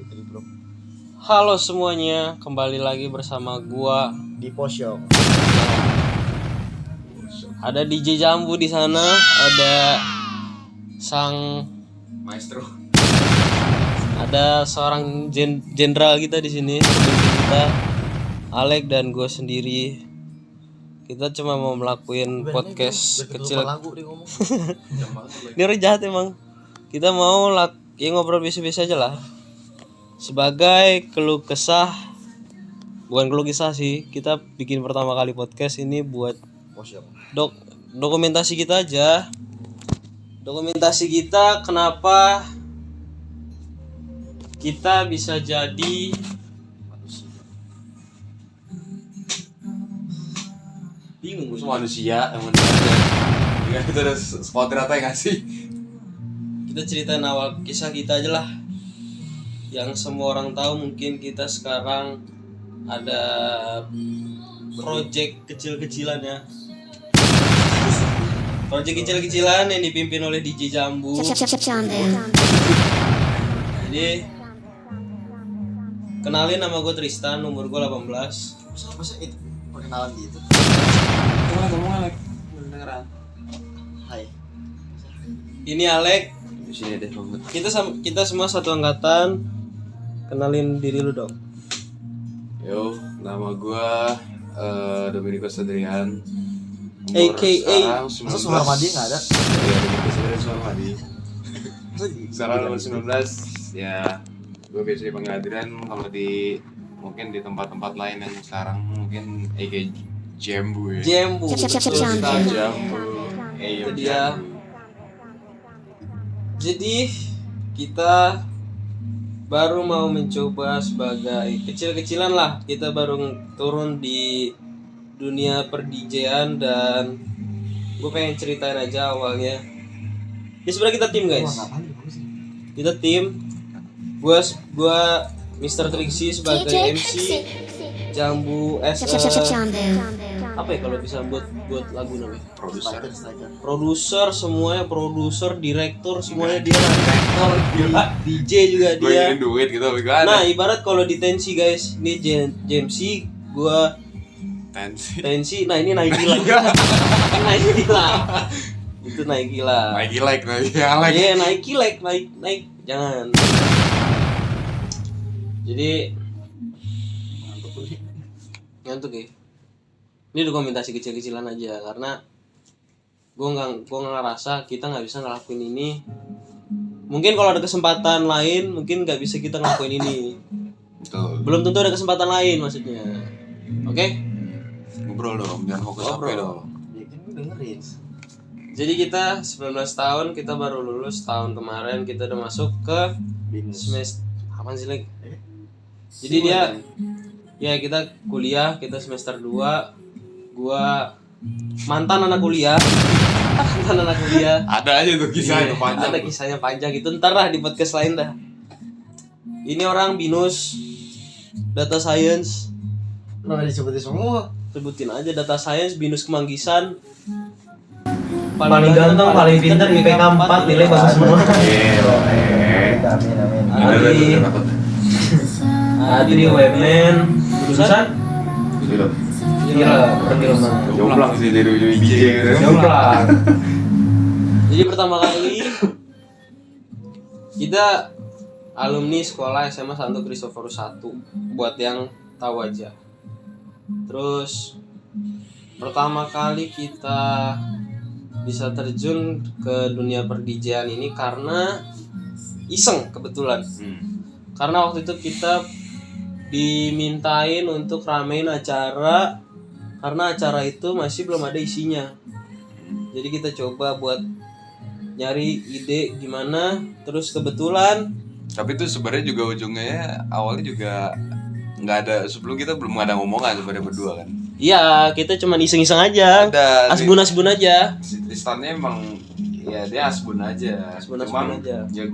dari bro. Halo semuanya, kembali lagi bersama gua Di Posyok. Ada DJ Jambu di sana, ada sang maestro, ada seorang jenderal kita di sini, pemimpin kita, Alek dan gua sendiri. Kita cuma mau melakukan podcast kecil. Lagu dia ngomong. Ini orang jahat emang. Kita mau ya ngobrol biasa-biasa aja lah. Sebagai keluh kesah, bukan keluh kesah sih, kita bikin pertama kali podcast ini buat Posyok. dokumentasi kita aja. Dokumentasi kita kenapa kita bisa jadi bingung gue. manusia yang manusia. Ya itu ada squadrat ya nggak sih? Kita ceritain awal kisah kita aja lah, yang semua orang tahu. Mungkin kita sekarang ada project kecil-kecilan ya, project kecil-kecilan yang dipimpin oleh DJ Jambu. Jadi kenalin, nama gue Tristan, umur gue 18. Masa itu perkenalan gitu. Ngomong Alek, dengeran. Hai. Ini Alek. Di sini deh banget. Kita semua satu angkatan. Kenalin diri lu dong. Yo, nama gua Dominikus Adrian. AKA Masa Suharmadi nggak ada? Iya, Dominikus Adrian Suharmadi. Sekarang nomor 19. Ya, gua biasa dipanggil Adrian. Kalau mungkin di tempat-tempat lain yang sekarang mungkin AKA Jambu ya. Jambu. Jambu. Itu dia. Jadi kita baru mau mencoba sebagai kecil-kecilan lah. Kita baru turun di dunia per-DJ-an dan gue pengen ceritain aja awalnya. Ya sebenarnya kita tim guys. Kita tim. Gua Mr. Trixie sebagai MC. Jambu apa ya kalau bisa buat lagu namanya? Produser semuanya, produser, direktur semuanya dia. DJ juga Gue dia. ingin duit gitu bagaimana? Nah, ibarat kalau di Tensi guys, ini JMC, gua Tensi, nah ini naik gila. Naik gila. Itu naik gila. Naik like, Alek. Iya, naik. Jangan. Jadi ngantuk ya. Ini dokumentasi kecil-kecilan aja karena gue nggak ngerasa kita nggak bisa ngelakuin ini. Mungkin kalau ada kesempatan lain mungkin nggak bisa kita ngelakuin ini. Betul. Belum tentu ada kesempatan lain maksudnya. Oke? Ngobrol dong, jangan fokus Ngobrol. HP dong. Ya kan gue dengerin. Jadi kita 19 tahun, kita baru lulus tahun kemarin, kita udah masuk ke semester apa sih lagi? Jadi dia ya kita kuliah, kita semester 2. Gua mantan anak kuliah. Ada aja tuh kisah itu panjang. Ada kisahnya panjang itu, ntar lah di podcast lain dah. Ini orang binus data science. Kenapa disebutin semua? Sebutin aja data science, binus Kemanggisan. Paling ganteng, paling pintar, IPK 4, nilai bagus semua. Amin. Adri Webman, jurusan? Gila, perfilman. Jomplang sih dari ujung BJ gitu. Jomplang. Jadi pertama kali kita alumni sekolah SMA Santo Kristoforus 1, buat yang tahu aja. Terus pertama kali kita bisa terjun ke dunia per-DJ-an ini karena iseng kebetulan. Karena waktu itu kita dimintain untuk ramein acara karena acara itu masih belum ada isinya. Jadi kita coba buat nyari ide gimana, terus kebetulan. Tapi itu sebenarnya juga ujungnya ya, awalnya juga nggak ada, sebelum kita belum ada ngomongan sebenarnya berdua kan. Iya, kita cuma iseng-iseng aja. Asbun aja. Si Tristannya emang ya dia asbun aja. Asbun Cuman aja. ya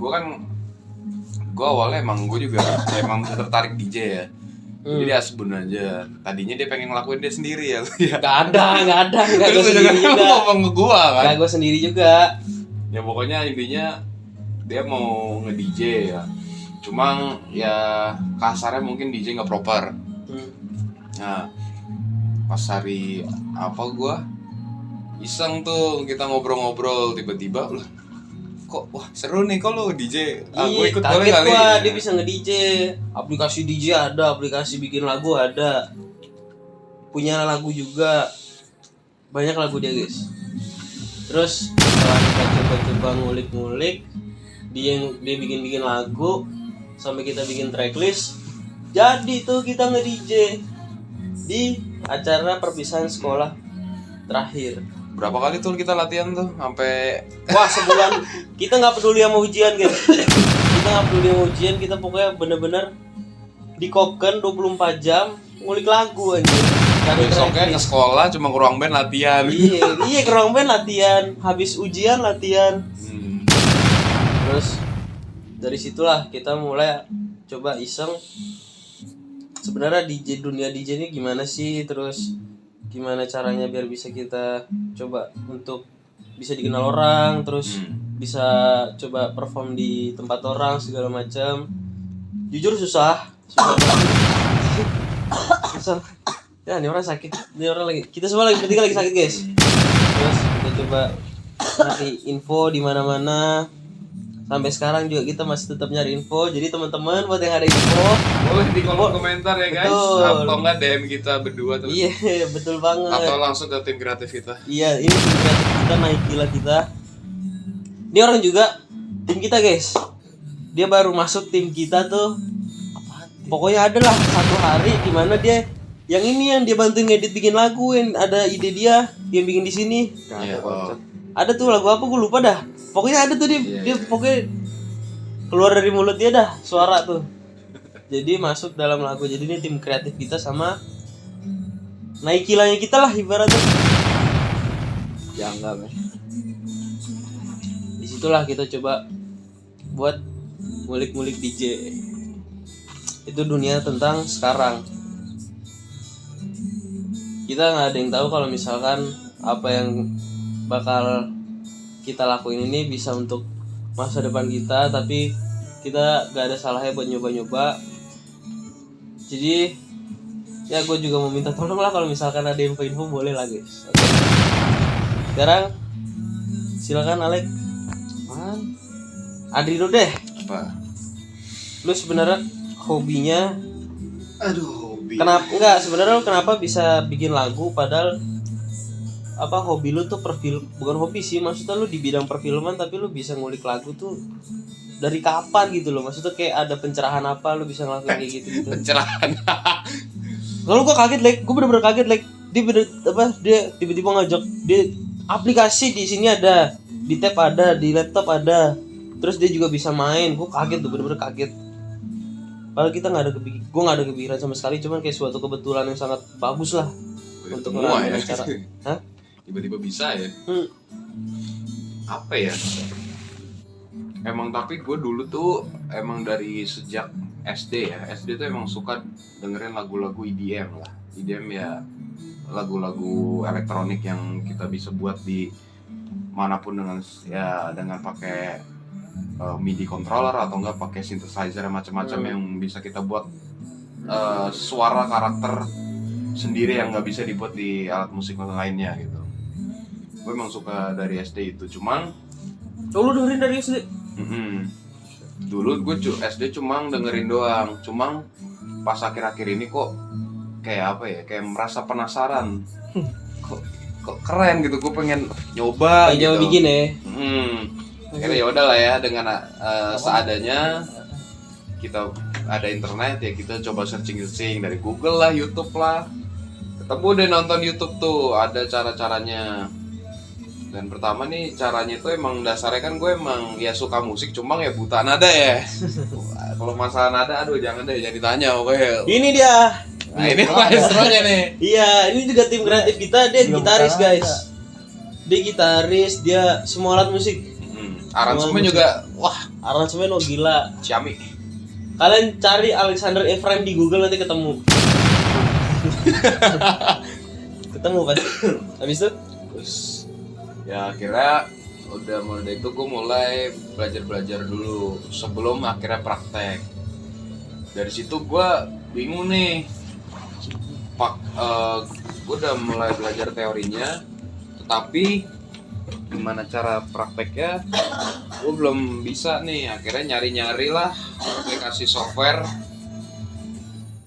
gue awalnya emang gue juga emang tertarik DJ ya. Jadi asbun aja. Tadinya dia pengen ngelakuin dia sendiri ya. Gak ada, gak gue Terus sendiri jangan juga. ngomong ke gue kan. Gak gue sendiri juga. Ya pokoknya intinya dia mau nge-DJ ya. Cuma ya kasarnya mungkin DJ nggak proper. Nah pas hari apa gua iseng tuh kita ngobrol-ngobrol tiba-tiba lah kok wah seru nih kalau DJ gua ikut boleh kaget kali gua, ya. dia bisa nge-DJ. Aplikasi DJ ada, aplikasi bikin lagu ada. Punya lagu juga. Banyak lagu dia, guys. Terus setelah kita coba-coba ngulik-ngulik, dia bikin lagu sampai kita bikin tracklist. Jadi tuh kita nge-DJ di acara perpisahan sekolah terakhir. Berapa kali tuh kita latihan tuh sampai Wah, sebulan. Kita nggak peduli sama ujian, guys. Kita nggak peduli sama ujian, kita pokoknya bener-bener dikopkan 24 jam ngulik lagu aja. besoknya ke sekolah cuma ke ruang band latihan. Iya, ke ruang band latihan, habis ujian latihan. Terus dari situlah kita mulai coba iseng. Sebenarnya dunia DJ ini gimana sih? Terus gimana caranya biar bisa kita coba untuk bisa dikenal orang, terus bisa coba perform di tempat orang segala macam. Jujur susah banget. Ya, ini orang sakit. Ini orang lagi. Kita semua bertiga lagi sakit, guys. Terus kita coba cari info di mana-mana. Sampai sekarang juga kita masih tetap nyari info. Jadi teman-teman buat yang ada info, boleh di kolom komentar ya guys. Betul. Atau enggak DM kita berdua tuh. Iya, betul banget. Atau langsung ke tim kreatif kita. Iya, ini tim kreatif kita, naik gila kita. Ini orang juga tim kita, guys. Dia baru masuk tim kita tuh. Pokoknya adalah satu hari di mana dia yang dia bantuin ngedit bikin lagu, yang ada ide dia bikin di sini. Iya. Ada tuh lagu apa gue lupa dah. Pokoknya ada tuh dia pokoknya keluar dari mulut dia dah suara tuh. Jadi masuk dalam lagu. Jadi ini tim kreatif kita sama naik kilanya kita lah ibaratnya. Jangan. Disitulah kita coba buat ngulik-ngulik DJ. Itu dunia tentang sekarang. Kita nggak ada yang tahu kalau misalkan apa yang bakal kita lakuin ini bisa untuk masa depan kita, tapi kita nggak ada salahnya buat nyoba-nyoba. Jadi ya gue juga mau minta tolong lah kalau misalkan ada info-info boleh lah, guys. Oke. Sekarang silakan Alek. Adri dulu deh. Apa? Lu sebenarnya hobinya Hobi. Kenapa bisa bikin lagu padahal apa hobi lu tuh bukan hobi sih, maksudnya lu di bidang perfilman tapi lu bisa ngulik lagu tuh dari kapan gitu loh, maksudnya kayak ada pencerahan apa lu bisa ngelakuin kayak gitu. Pencerahan. Lalu gue kaget, gue bener-bener kaget, dia tiba-tiba ngajak dia aplikasi di sini ada, di tab ada, di laptop ada, terus dia juga bisa main. Gue kaget tuh, bener-bener kaget. Padahal kita gue nggak ada kepikiran sama sekali, cuman kayak suatu kebetulan yang sangat bagus lah untuk ngelakuin acara. Hah? Tiba-tiba bisa ya. Apa ya? Emang tapi gue dulu tuh emang dari sejak SD ya. SD tuh emang suka dengerin lagu-lagu EDM lah. EDM ya lagu-lagu elektronik yang kita bisa buat di manapun dengan pakai MIDI controller atau enggak pakai synthesizer macam-macam yang bisa kita buat suara karakter sendiri yang nggak bisa dibuat di alat musik lainnya gitu. Gue emang suka dari SD itu, cuman lu dengerin dari SD? Dulu gue SD cuma dengerin doang, cuma pas akhir-akhir ini kok kayak apa ya, kayak merasa penasaran. Kok keren gitu, gue pengen nyoba gitu. Nyoba bikin ya. Akhirnya ya udah lah ya, dengan seadanya kita ada internet ya, kita coba searching dari Google lah, YouTube lah. Ketemu deh nonton YouTube tuh, ada cara-caranya. Dan pertama nih caranya itu emang dasarnya kan gue emang ya suka musik, cuma ya buta nada ya. Kalau masalah nada aduh jangan ditanya oke. Ini dia. Nah ini maestronya nih. Iya, ini juga tim kreatif kita, dia gitaris guys. Dia gitaris, dia semua alat musik. Aransemen juga, wah aransemen lo gila. Ciami. Kalian cari Alexander Efraim di Google nanti ketemu. Ketemu pasti. Habis itu Terus ya akhirnya udah mulai dari itu gue mulai belajar dulu sebelum akhirnya praktek. Dari situ gue bingung nih, gue udah mulai belajar teorinya, tetapi gimana cara prakteknya gue belum bisa nih. Akhirnya nyari lah aplikasi software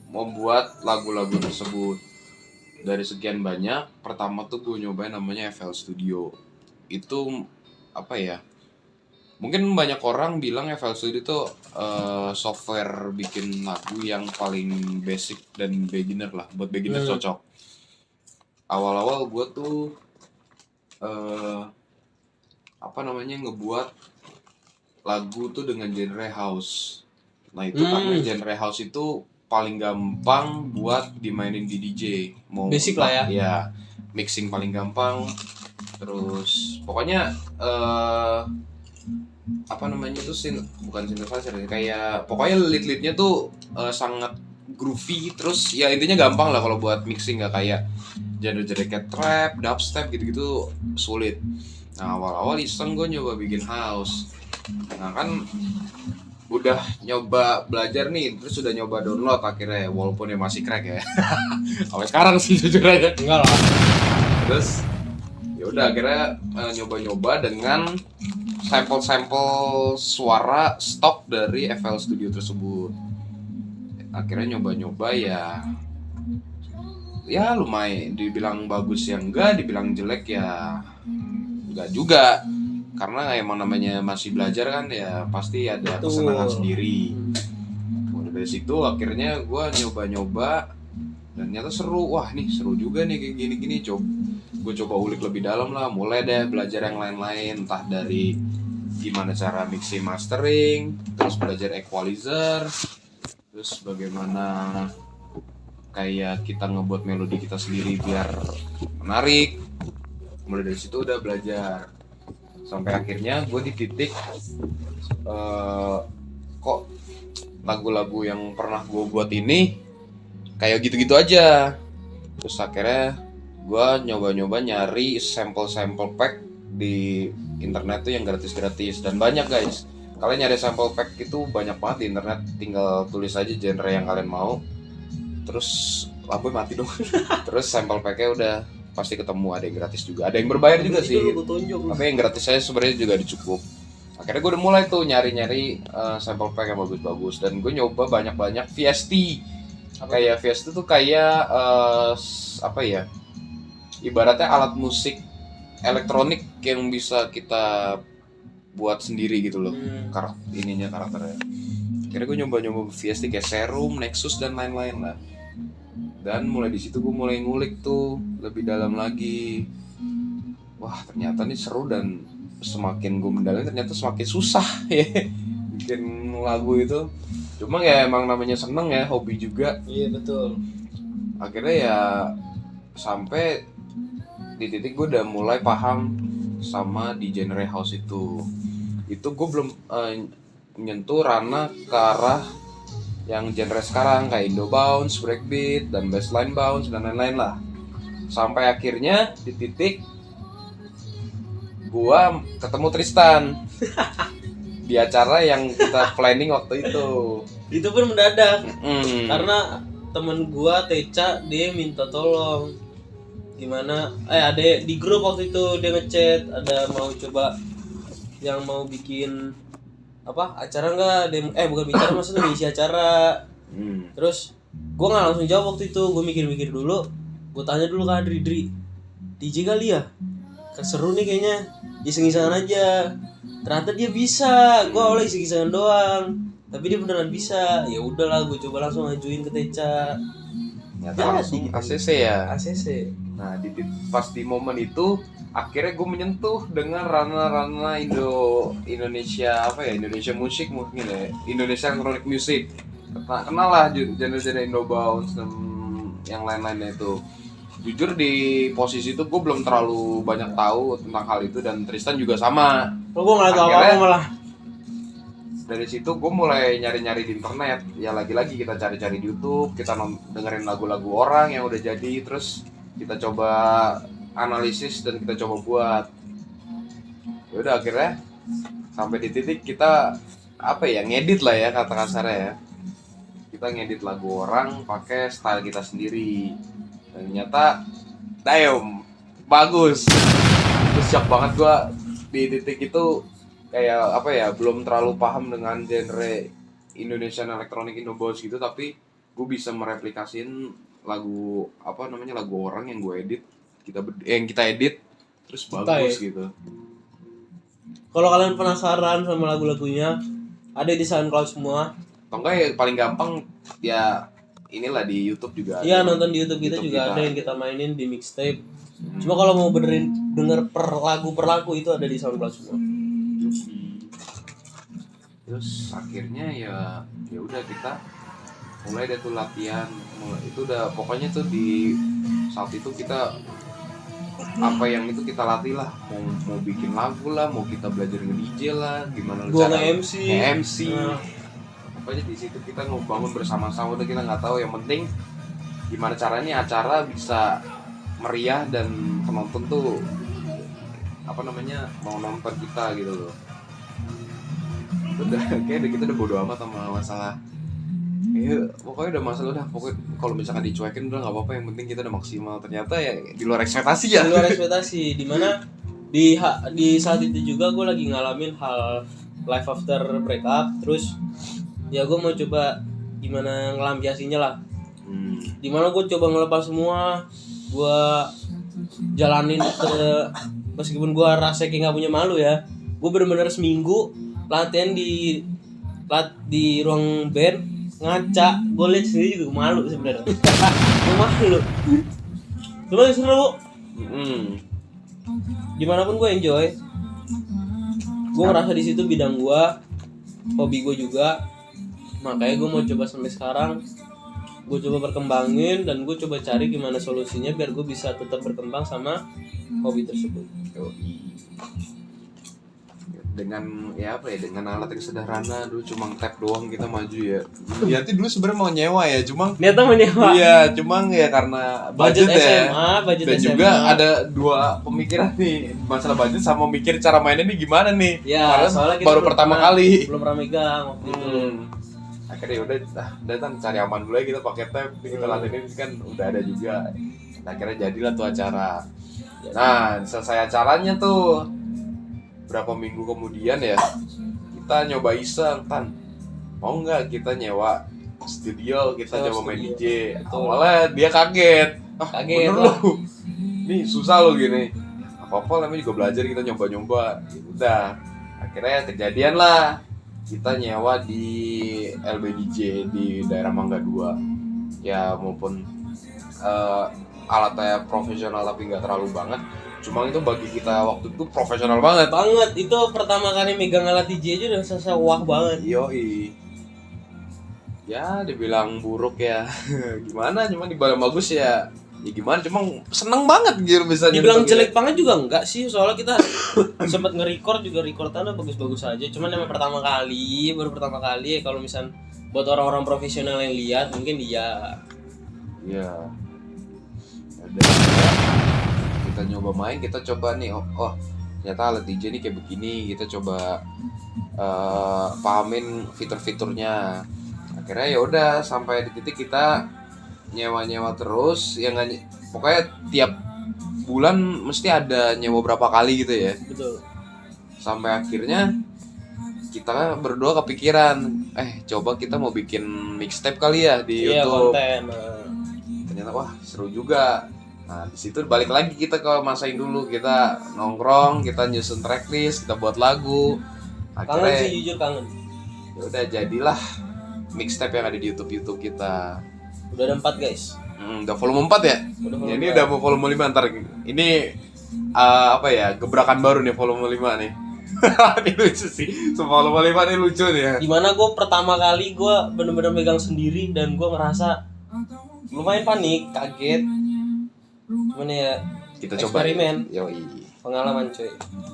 membuat lagu-lagu tersebut. Dari sekian banyak, pertama tuh gue nyobain namanya FL Studio. Itu apa ya, mungkin banyak orang bilang FL Studio itu software bikin lagu yang paling basic dan beginner lah, buat beginner cocok. Awal-awal gue tuh ngebuat lagu tuh dengan genre house. Nah itu karena genre house itu paling gampang buat dimainin di DJ. Mau basic lah ya. Ya, mixing paling gampang. Terus pokoknya bukan synthesizer, kayak pokoknya lead-leadnya tuh sangat groovy. Terus ya intinya gampang lah kalau buat mixing, nggak kayak genre-genre kayak trap, dubstep gitu-gitu sulit. Nah awal-awal iseng gue nyoba bikin house. Nah kan udah nyoba belajar nih, terus udah nyoba download akhirnya, walaupun ya masih crack ya. Sampai sekarang sih jujur aja. Enggak lah. Terus ya udah akhirnya nyoba-nyoba dengan sampel-sampel suara stok dari FL Studio tersebut. Akhirnya nyoba-nyoba ya lumayan, dibilang bagus ya enggak, dibilang jelek ya enggak juga. Karena emang namanya masih belajar kan, ya pasti ada kesenangan sendiri. Mulai dari situ akhirnya gue nyoba-nyoba dan ternyata seru. Wah nih seru juga nih kayak gini-gini. Gue coba ulik lebih dalam lah, mulai deh belajar yang lain-lain, entah dari gimana cara mixing mastering, terus belajar equalizer, terus bagaimana kayak kita ngebuat melodi kita sendiri biar menarik. Mulai dari situ udah belajar sampai akhirnya gue di titik kok lagu-lagu yang pernah gue buat ini kayak gitu-gitu aja. Terus akhirnya gue nyoba-nyoba nyari sampel pack di internet tuh yang gratis-gratis, dan banyak guys. Kalian nyari sampel pack itu banyak banget di internet, tinggal tulis aja genre yang kalian mau, terus lampu mati dong. Terus sampel packnya udah pasti ketemu, ada yang gratis juga, ada yang berbayar juga sih. Tapi yang gratis saya sebenarnya juga cukup. Akhirnya gue udah mulai tuh nyari sampel pack yang bagus-bagus, dan gue nyoba banyak-banyak VST. Kayak VST tuh kayak ibaratnya alat musik elektronik yang bisa kita buat sendiri gitu loh. Karakternya. Akhirnya gue nyoba VST kayak Serum, Nexus dan lain-lain lah. Dan mulai di situ gue mulai ngulik tuh lebih dalam lagi. Wah ternyata nih seru, dan semakin gue mendalami ternyata semakin susah ya bikin lagu itu. Cuma ya emang namanya seneng ya, hobi juga. Iya betul. Akhirnya ya sampai di titik gue udah mulai paham sama di genre house itu. Itu gue belum menyentuh ranah ke arah yang genre sekarang kayak Indo bounce, breakbeat, dan bassline bounce dan lain-lain lah. Sampai akhirnya di titik gua ketemu Tristan di acara yang kita planning waktu itu. Itu pun mendadak. Karena temen gua Teca dia minta tolong. Gimana? Ada di grup waktu itu dia ngechat, ada mau coba yang mau bikin acara nggak? Bukan bicara, maksudnya ngisi acara. Terus gue nggak langsung jawab waktu itu, gue mikir-mikir dulu. Gue tanya dulu ke Adri, DJ kali ya? Seru nih kayaknya, iseng-isengan aja. Ternyata dia bisa. Gue awalnya iseng-isengan doang, tapi dia beneran bisa. Ya udahlah, gue coba langsung ngajuin ke Teca. Ternyata langsung ACC ya. ACC. Nah pas di momen itu akhirnya gue menyentuh dengan ranah-ranah Indonesia musik mungkin ya, Indonesia electronic music. Kenal lah genre-genre Indo bounce dan yang lain-lainnya itu. Jujur di posisi itu gue belum terlalu banyak tahu tentang hal itu, dan Tristan juga sama. Gue nggak tahu apa malah. Dari situ gue mulai nyari-nyari di internet. Ya lagi-lagi kita cari-cari di YouTube, kita dengerin lagu-lagu orang yang udah jadi, terus kita coba analisis dan kita coba buat. Ya Ya udah akhirnya sampai di titik kita apa ya, ngedit lah ya kata kasarnya ya. Kita ngedit lagu orang pakai style kita sendiri. Dan ternyata damn bagus. Terus shock banget gua di titik itu, kayak apa ya, belum terlalu paham dengan genre Indonesian Electronic Indobos gitu, tapi gue bisa mereplikasiin lagu apa namanya, lagu orang yang gue edit, yang kita edit terus bagus gitu. Kalau kalian penasaran sama lagu-lagunya, ada di SoundCloud semua. Atau enggak ya paling gampang ya inilah di YouTube juga. Iya, nonton di YouTube kita juga ada yang kita mainin di mixtape. Cuma kalau mau benerin denger per lagu itu ada di SoundCloud semua. Terus akhirnya ya udah kita mulai deh tuh latihan. Itu udah pokoknya tuh di saat itu kita apa yang itu kita latih lah, mau bikin lagu lah, mau kita belajar nge-DJ lah, gimana Gua cara nge-MC. Pokoknya di situ kita ngebangun bersama-sama, udah kita nggak tahu, yang penting gimana caranya acara bisa meriah dan penonton tuh apa namanya mau nonton kita gitu loh. Udah kayak kita udah bodo amat sama masalah. Pokoknya udah masalah udah, pokoknya kalau misalkan dicuekin udah nggak apa-apa, yang penting kita udah maksimal. Ternyata ya di luar ekspektasi ya. Di luar ekspektasi, dimana di saat itu juga gue lagi ngalamin hal life after breakup. Terus ya gue mau coba gimana ngelampiasinya lah. Dimana gue coba ngelepas semua, gue jalanin meskipun gue rasa kayak nggak punya malu ya. Gue bener-bener seminggu latihan di ruang band, ngaca, gue liat sendiri juga malu sebenarnya. Gue malu. Cuma seru. Gimana pun gue enjoy. Gue ngerasa di situ bidang gue, hobi gue juga. Makanya gue mau coba sampai sekarang. Gue coba berkembangin dan gue coba cari gimana solusinya biar gue bisa tetap berkembang sama hobi tersebut. Dengan ya apa ya, dengan alat yang sederhana dulu, cuma tap doang kita maju ya. Nanti dulu sebenarnya mau nyewa ya, cuma Niatnya menyewa. iya, cuma ya karena budget ya. Budget Dan SMA. juga ada dua pemikiran nih, masalah budget sama mikir cara mainnya nih gimana nih. Ya, karena soalnya kita baru pertama kali. Belum pernah megang waktu itu. Akhirnya udah datang cari aman dulu ya, kita pakai tab, kita latihan kan udah ada juga. Akhirnya jadilah tuh acara. Nah, selesai acaranya tuh berapa minggu kemudian ya, kita nyoba iseng, Tan, mau nggak kita nyewa studio, kita coba main DJ. Awalnya dia kaget, Kaget bener lu, nih susah lo gini. Apa-apa namanya juga belajar, kita nyoba-nyoba. Udah, akhirnya kejadian lah, kita nyewa di LBDJ di daerah Mangga 2. Ya maupun alatnya profesional tapi nggak terlalu banget. Cuma itu bagi kita waktu itu profesional banget. Itu pertama kali megang alat DJ aja udah serasa wah banget. Yoi. Ya dibilang buruk ya gimana, cuma dibilang bagus ya gimana, cuma seneng banget gitu bisa. Dibilang jelek banget juga enggak sih, soalnya kita sempat nge-record juga, recordannya bagus-bagus aja. Cuman baru pertama kali kalau misal buat orang-orang profesional yang lihat mungkin dia. Iya. Ada kita nyoba main, kita coba nih, oh ternyata alat DJ ini kayak begini, kita coba pahamin fitur-fiturnya. Akhirnya ya udah sampai di titik kita nyewa terus, ya nggak, pokoknya tiap bulan mesti ada nyewa berapa kali gitu ya. Betul. Sampai akhirnya kita berdua kepikiran, coba kita mau bikin mixtape kali ya di YouTube. Konten. Ternyata wah seru juga. Nah di situ balik lagi kita ke masa yang dulu, kita nongkrong, kita nyusun tracklist, kita buat lagu. Akhirnya Kangen sih, jujur kangen. Ya udah jadilah mixtape yang ada di YouTube kita. Udah ada 4 guys. Udah volume 4 ya? Ini udah mau volume 5 ntar. Ini apa ya, gebrakan baru nih volume 5 nih. Ini lucu sih, semua volume 5 nih lucu nih ya. Dimana gue pertama kali gue bener-bener megang sendiri dan gue ngerasa lumayan panik, kaget. Cuman ya Kita coba eksperimen. Yoi. Pengalaman coy.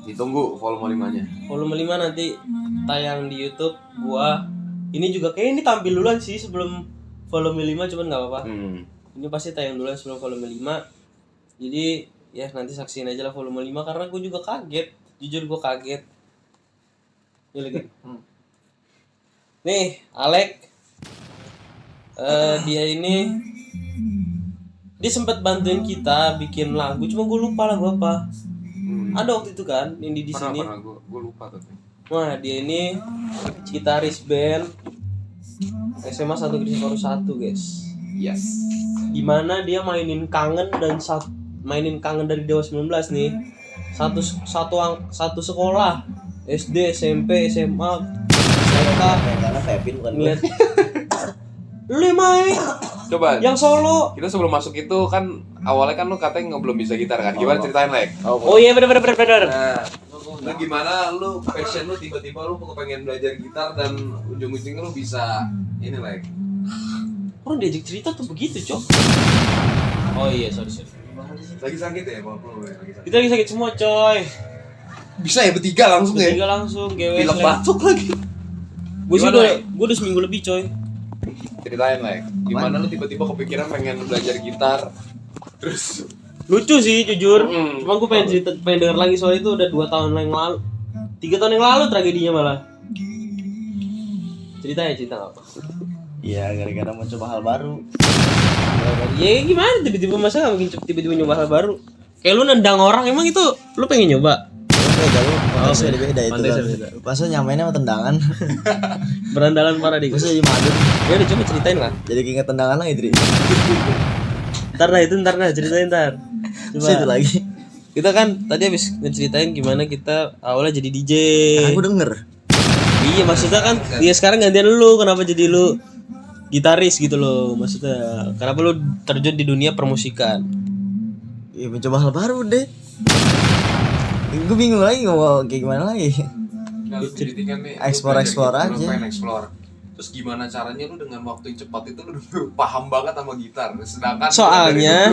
Ditunggu volume 5-nya. Volume 5 nanti tayang di YouTube gua. Ini juga kayak ini tampil duluan sih sebelum volume 5, cuman enggak apa-apa. Ini pasti tayang duluan sebelum volume 5. Jadi ya nanti saksiin aja lah volume 5 karena gua juga kaget Jujur gue kaget. Iya lagi. Nih, Alek. Dia sempat bantuin kita bikin lagu, cuma gue lupa lagu apa. Ada waktu itu kan, ini di sini. Pernah gue lupa tapi. Wah, dia ini gitaris band SMA 1 Kristoforus 1, guys. Yes. Dimana dia mainin kangen dari Dewa 19 nih. Satu sekolah, SD, SMP, SMA, SMK. Karena Kevin bukan gue. Ngeliat lu yang main, Coba. yang solo. Kita sebelum masuk itu kan awalnya kan lu katanya belum bisa gitar kan? Gimana ceritain, Lek? Oh iya benar. Nah, lu gimana lu passion lu tiba-tiba lu pengen belajar gitar dan ujung-ujungnya lu bisa ini, Lek? Orang diajak cerita tuh begitu, Cok. Oh iya, sorry. Lagi sakit ya, Bang? Lu lagi sakit. Kita lagi sakit semua, coy. Bisa ya bertiga langsung ya? Bertiga langsung, GW. Pilek batuk lagi. Gue sih Gimana, gue udah seminggu lebih, coy. Ceritain, Lek. Gimana lu tiba-tiba kepikiran pengen belajar gitar? Terus Lucu sih, jujur. Cuma gue pengen denger lagi soal itu udah 2 tahun yang lalu. 3 tahun yang lalu tragedinya malah. Cerita apa? Iya, gara-gara mau coba hal baru. Ya gimana tiba-tiba masa gak mungkin tiba-tiba nyoba hal baru. Kayak lu nendang orang, emang itu lu pengen nyoba? Beda lu, kontesnya beda itu kontesnya kan. beda. Pasnya nyamainnya sama tendangan. Berandalan parah dik. Terus jadi madun. Ya udah coba ceritain lah. Jadi keinget tendangan lagi, Dri. Ntar ceritain ntar. Terus itu lagi. Kita kan tadi habis ngeceritain gimana kita awalnya jadi DJ. Aku denger. Iya maksudnya kan dia sekarang gantian lu, kenapa jadi lu gitaris gitu loh, maksudnya kenapa lu terjun di dunia permusikan? Ya mencoba hal baru deh. Gue bingung lagi mau kayak gimana lagi. kan nih, Explore aja. Lu pengen explore. Terus gimana caranya lu dengan waktu yang cepat itu lu paham banget sama gitar. Sedangkan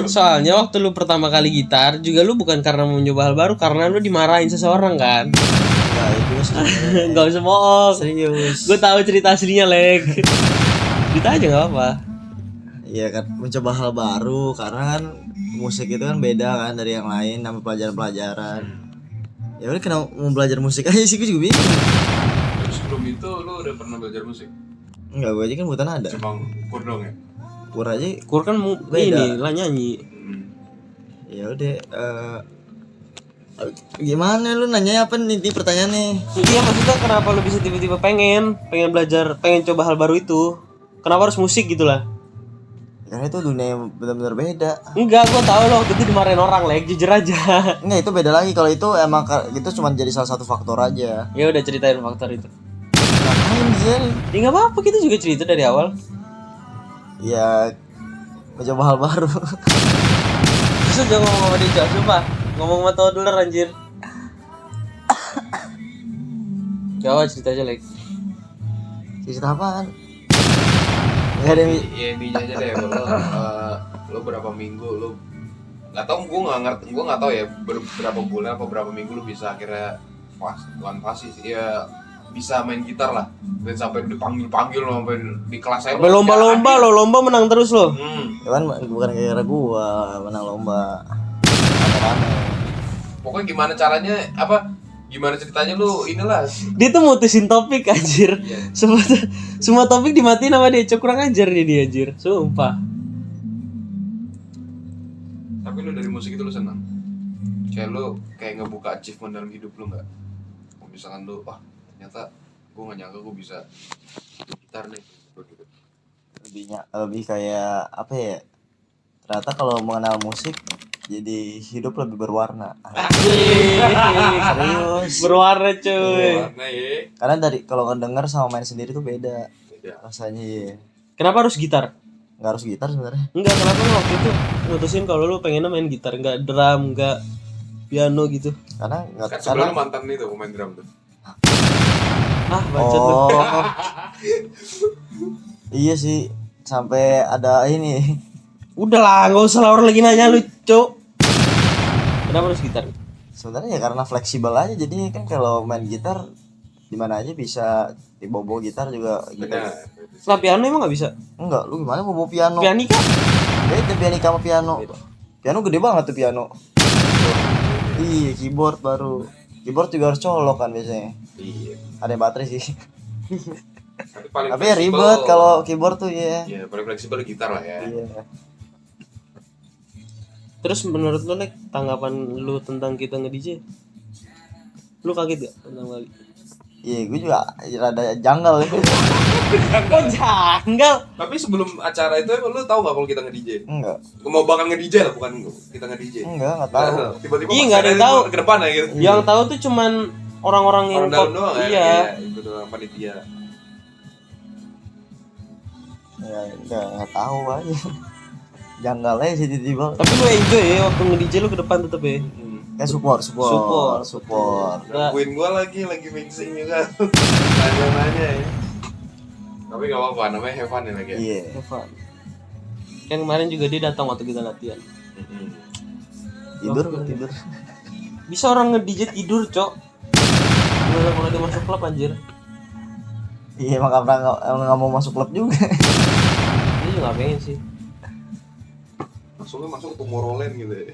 Soalnya waktu lu pertama kali gitar juga lu bukan karena mau nyoba hal baru, karena lu dimarahin seseorang kan. Nah itu sebenarnya. Gak usah bohong. Serius. Gue tahu cerita aslinya, Lek. Cerita aja nggak apa. Iya kan mencoba hal baru karena kan musik itu kan beda kan dari yang lain sama pelajaran-pelajaran. Ya udah kenapa mau belajar musik aja sih, gue juga bingung. Terus sebelum itu lu udah pernah belajar musik? Enggak, gue aja kan buta nada. Cuma ukur dong ya? Ukur aja. Kur kan Beda. ini lah nyanyi. Ya udah gimana lu nanya apa nih pertanyaannya? Iya maksudnya kenapa lu bisa tiba-tiba pengen belajar, pengen coba hal baru itu? Kenapa harus musik gitu lah? Karena itu dunia yang benar-benar beda. Enggak, gua tahu lo waktu itu dimarahin orang, Lek, jujur aja. Enggak, itu beda lagi. Kalau itu emang itu cuma jadi salah satu faktor aja. Ya udah ceritain faktor itu. Ngapain sih? Ya enggak apa-apa, kita juga cerita dari awal. Ya mencoba hal baru. Terus jangan ngomong sama dia, sumpah. Ngomong sama toddler anjir. Jawab cerita aja, Lek. Cerita apaan? Enggak ada Ya intinya aja deh, lu berapa minggu lu nggak tahu, gue nggak tahu ya berapa bulan apa berapa minggu lu bisa akhirnya bukan pasti sih ya bisa main gitar lah, dan sampai dipanggil lo sampai di kelas saya Sampai lomba-lomba lo, lomba menang terus lo. kan bukan gara-gara gua menang lomba. Pokoknya gimana caranya, gimana ceritanya lu inilah. Dia tuh mutusin topik anjir. Iya. Semua topik dimatiin sama dia, cok, kurang ajar dia anjir. Sumpah. Tapi lu dari musik itu lu senang? Kayak lu kayak ngebuka achievement dalam hidup lu nggak? Misalkan lu, ternyata gue nggak nyangka gue bisa gitar nih gitu. Lebih kayak apa ya? Ternyata kalau mengenal musik jadi hidup lebih berwarna. Serius. Berwarna cuy. Warna ya. Karena kalau ngedenger sama main sendiri tuh beda rasanya ya. Kenapa harus gitar? Nggak harus gitar sebenarnya. Enggak, kenapa lu waktu itu mutusin kalau lu pengennya main gitar, enggak drum, enggak piano gitu? Karena nggak Kan sebelum mantan itu pemain drum tuh. Bacot lu. Iya sih, sampai ada ini. Udah lah, enggak usah lah, orang lagi nanya lu, cok. Kenapa harus gitar? Sebenarnya ya karena fleksibel aja, jadi kan kalau main gitar di mana aja bisa, dibawa gitar juga gitar. Lah piano emang enggak bisa? Enggak, lu gimana mau bawa piano? Pianika? Beda pianika sama piano. Piano gede banget tuh piano. Iya, keyboard baru. Keyboard juga harus colok kan biasanya. Iya. Ada baterai sih. Paling Tapi ya fleksibel. ribet kalau keyboard tuh ya. Iya, paling fleksibel gitar lah ya. Iya. Terus menurut lu Lek, tanggapan lu tentang kita nge-DJ? Lu kaget gak tentang kali? Iya, gue juga rada janggal ya. Kok janggal? Tapi sebelum acara itu emang lu tahu gak kalau kita nge-DJ? Enggak. Mau bakal nge-DJ lah, bukan kita nge-DJ. Enggak tahu. Tiba-tiba Iya, nggak ada yang tahu. ke depan aja gitu. Yang tahu tuh cuman orang-orang yang Orang dalam doang ya. Iya. Itu doang panitia. Ya, enggak tahu aja. Janggal aja sih tiba-tiba. Tapi lu enjoy ya waktu nge-DJ lu ke depan tetep ya. Kayak support. Nggak- Nungguin gua lagi mixing juga. Nanya-nanya ya. Tapi gak apa-apa, namanya have fun ya lagi ya. Iya. Evan. Kan kemarin juga dia datang waktu kita latihan. Tidur. Bisa orang nge-DJ tidur, Cok. Gimana kalau dia masuk klub anjir? Iya, emang nggak mau masuk klub juga. Dia juga gak pengen sih. Masuk ke Tomorrowland gitu ya.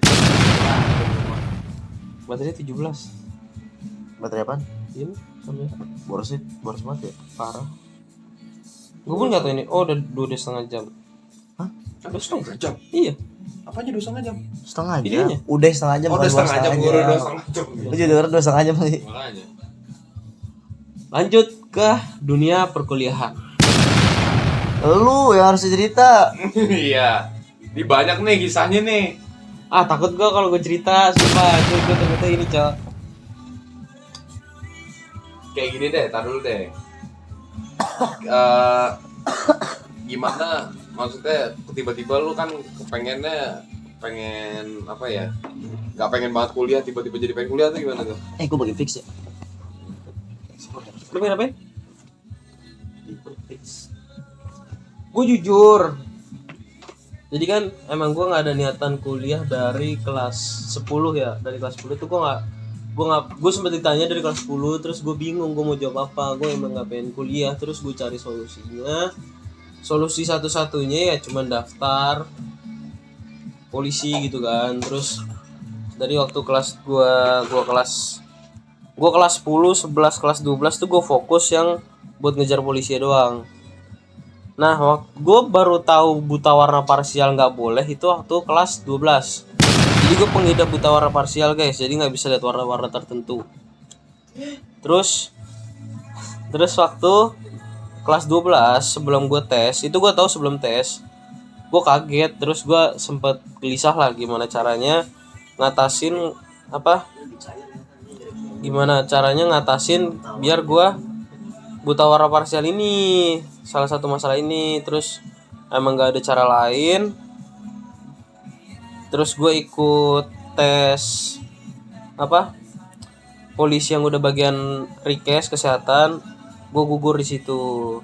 Baterainya 17. Baterai apaan? Ini kamera Boros banget ya. parah. Gue pun gak tau ini. Oh, udah 2,5 jam. Hah? 2,5 jam? Iya. Apanya 2,5 jam? Setengah jam. Videonya? Udah setengah jam. Oh, udah setengah jam, gua udah 2,5 jam. Lu juga denger 2,5 jam sih. Makanya. Lanjut ke dunia perkuliahan. Lu yang harus cerita. Iya. Ini banyak nih kisahnya nih. Ah, takut gue kalau gue cerita, sumpah. Gue takutnya ini, Cok. Kayak gini deh, tar dulu deh. Gimana maksudnya tiba-tiba lu kan pengen apa ya, nggak pengen banget kuliah, tiba-tiba jadi pengen kuliah tuh gimana tuh? Gue bagi fix ya. Lu pengen apa? Gue jujur. Jadi kan emang gue nggak ada niatan kuliah dari kelas 10 ya. Dari kelas 10 tuh gue sempet ditanya dari kelas 10, terus gue bingung gue mau jawab apa. Gue emang nggak pengen kuliah, terus gue cari solusinya. Solusi satu-satunya ya cuman daftar polisi gitu kan. Terus dari waktu kelas gue kelas 10, 11, kelas 12 tuh gue fokus yang buat ngejar polisi doang. Nah, gue baru tahu buta warna parsial nggak boleh itu waktu kelas 12. Jadi gue pengidap buta warna parsial guys, jadi nggak bisa lihat warna-warna tertentu. Terus waktu kelas 12 sebelum gue tes, itu gue tahu sebelum tes, gue kaget. Terus gue sempet gelisah lah gimana caranya ngatasin biar gue buta warna parsial ini, salah satu masalah ini. Terus emang gak ada cara lain. Terus gue ikut tes polisi yang udah bagian request kesehatan, gue gugur di situ.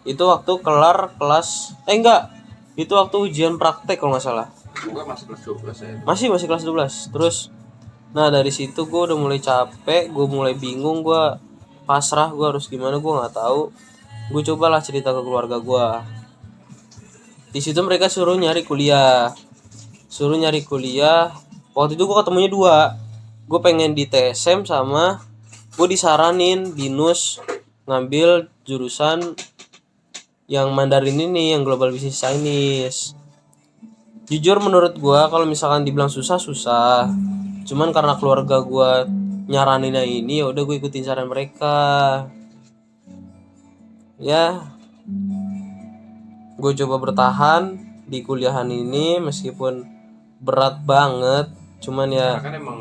Itu waktu kelar kelas itu waktu ujian praktek kalau nggak salah. Gue masih kelas 12 ya. Masih kelas 12. Terus nah dari situ gue udah mulai capek, gue mulai bingung, gue pasrah, gue harus gimana gue nggak tahu. Gue cobalah cerita ke keluarga gue. Di situ mereka suruh nyari kuliah. Waktu itu gue ketemunya 2. Gue pengen di TSM sama gue disaranin di NUS ngambil jurusan yang Mandarin ini, yang Global Business Chinese. Jujur menurut gue kalau misalkan dibilang susah. Cuman karena keluarga gue nyaraninnya ini, ya udah gue ikutin saran mereka. Ya, gue coba bertahan di kuliahan ini meskipun berat banget. Cuman ya Karena kan emang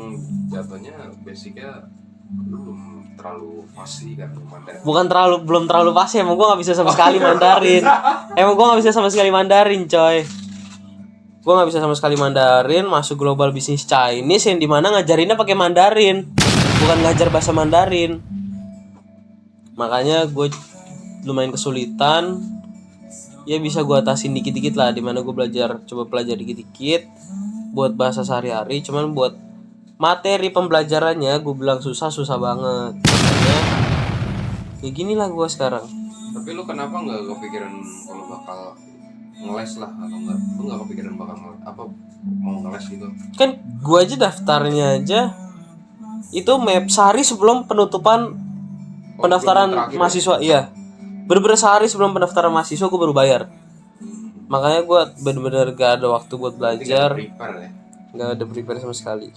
jatuhnya basicnya belum terlalu fasih kan Mandarin. belum terlalu pasti. Emang gue nggak bisa sama sekali Mandarin. Coy. Gue nggak bisa sama sekali Mandarin. Masuk Global Business Chinese yang dimana ngajarinnya pakai Mandarin, bukan ngajar bahasa Mandarin. Makanya gue lumayan kesulitan. Ya bisa gue atasin dikit-dikit lah, dimana gue coba belajar dikit-dikit buat bahasa sehari-hari. Cuman buat materi pembelajarannya gue bilang susah banget. Makanya ya gini lah gue sekarang. Tapi lu kenapa nggak kepikiran kalau bakal ngeles lah atau enggak? Lu nggak kepikiran bakal mau ngeles gitu? Kan gue aja daftarnya aja Itu map sehari sebelum penutupan pendaftaran belum terakhir mahasiswa. Iya. Bener-bener sehari sebelum pendaftaran mahasiswa gue baru bayar. Makanya gue bener-bener gak ada waktu buat belajar, Prepare ya. gak ada prepare sama sekali.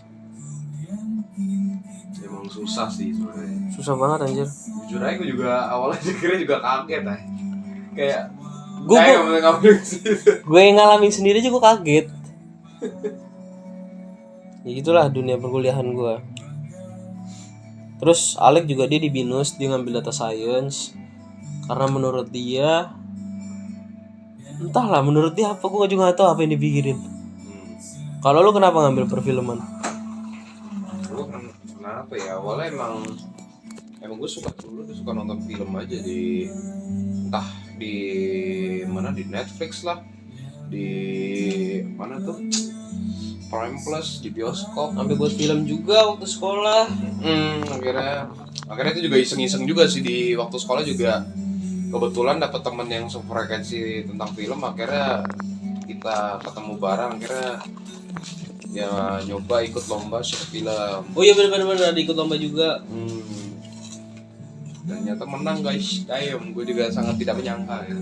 Emang susah sih sebenarnya. Susah banget anjir. Jujur aja gue juga awalnya kira juga kaget kayak Gue ngambil ke situ. gue yang ngalamin sendiri aja gue kaget. Ya gitulah dunia perkuliahan gue. Terus Alek juga dia di BINUS, dia ngambil data science. Karena menurut dia, entahlah menurut dia apa, gue juga gak tahu apa yang dipikirin. Kalau lu kenapa ngambil perfilman? Gue kenapa ya, awalnya emang gue suka nonton film aja di entah di mana, di Netflix lah, di mana tuh, Prime Plus, di bioskop. Sampai buat film juga waktu sekolah. Akhirnya itu juga iseng-iseng juga sih di waktu sekolah juga. Kebetulan dapat temen yang sefrekuensi tentang film, akhirnya kita ketemu bareng, akhirnya ya nyoba ikut lomba short film. Oh iya benar-benar ada ikut lomba juga. Ternyata menang guys, gue juga sangat tidak menyangka ya.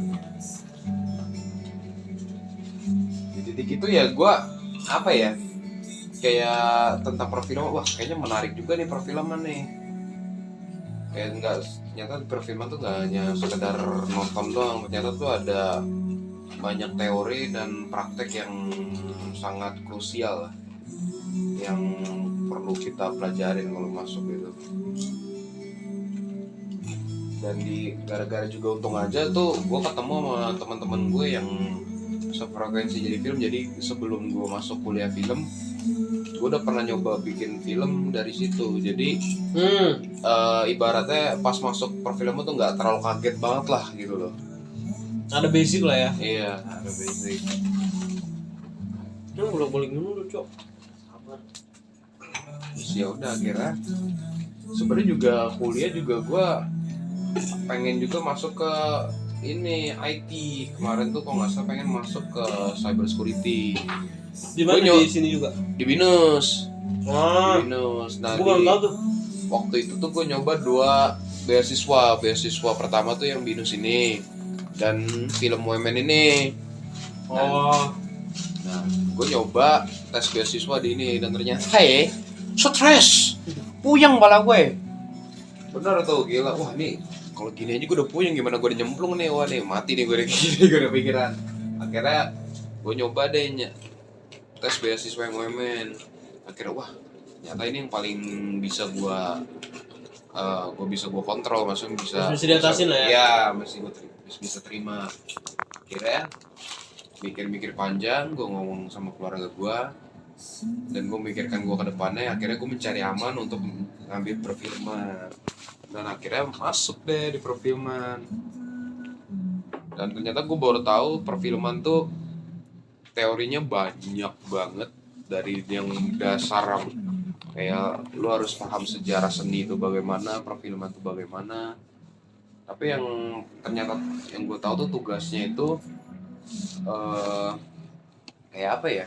Di titik itu ya gue apa ya, kayak tentang perfilman, wah kayaknya menarik juga nih perfilman nih. Kayak enggak, ternyata perfilman tuh nggak hanya sekedar nonton doang, ternyata tuh ada banyak teori dan praktek yang sangat krusial lah, yang perlu kita pelajarin kalau masuk gitu. Dan gara-gara juga untung aja tuh gue ketemu sama teman-teman gue yang sefrekuensi jadi film. Jadi sebelum gue masuk kuliah film, gue udah pernah nyoba bikin film dari situ. Jadi ibaratnya pas masuk perfilman tuh nggak terlalu kaget banget lah gitu loh. Ada basic lah ya. Iya, ada basic. Ini bolak-balik dulu cok. Terus ya udah akhirnya sebenarnya juga kuliah juga gue pengen juga masuk ke ini IT. Kemarin tuh kalau nggak salah pengen masuk ke cyber security. Di mana di sini juga? Di BINUS. Ah, Di BINUS. Nah, gue belum tahu tuh. waktu itu tuh gue nyoba 2 beasiswa. Beasiswa pertama tuh yang BINUS ini dan film UMN ini. Nah, gue nyoba tes beasiswa di ini dan ternyata stres, puyeng pala gue. Bener tuh, gila. Wah nih, kalau gini aja gue udah puyeng, gimana gue udah nyemplung nih. Wah nih, mati nih gue udah gini, gue udah pikiran. Akhirnya gue nyoba deh tes beasiswa yang UMN. Akhirnya wah, ternyata ini yang paling bisa gue kontrol, maksudnya bisa diatasin lah ya. Iya, masih gue bisa terima. Akhirnya mikir-mikir panjang, gue ngomong sama keluarga gue dan gue mikirkan gue ke depannya. Akhirnya gue mencari aman untuk ngambil perfilman dan akhirnya masuk deh di perfilman. Dan ternyata gue baru tahu perfilman tuh teorinya banyak banget, dari yang dasar kayak lu harus paham sejarah seni itu bagaimana, perfilman itu bagaimana. Tapi yang ternyata yang gue tahu tuh tugasnya itu kayak apa ya,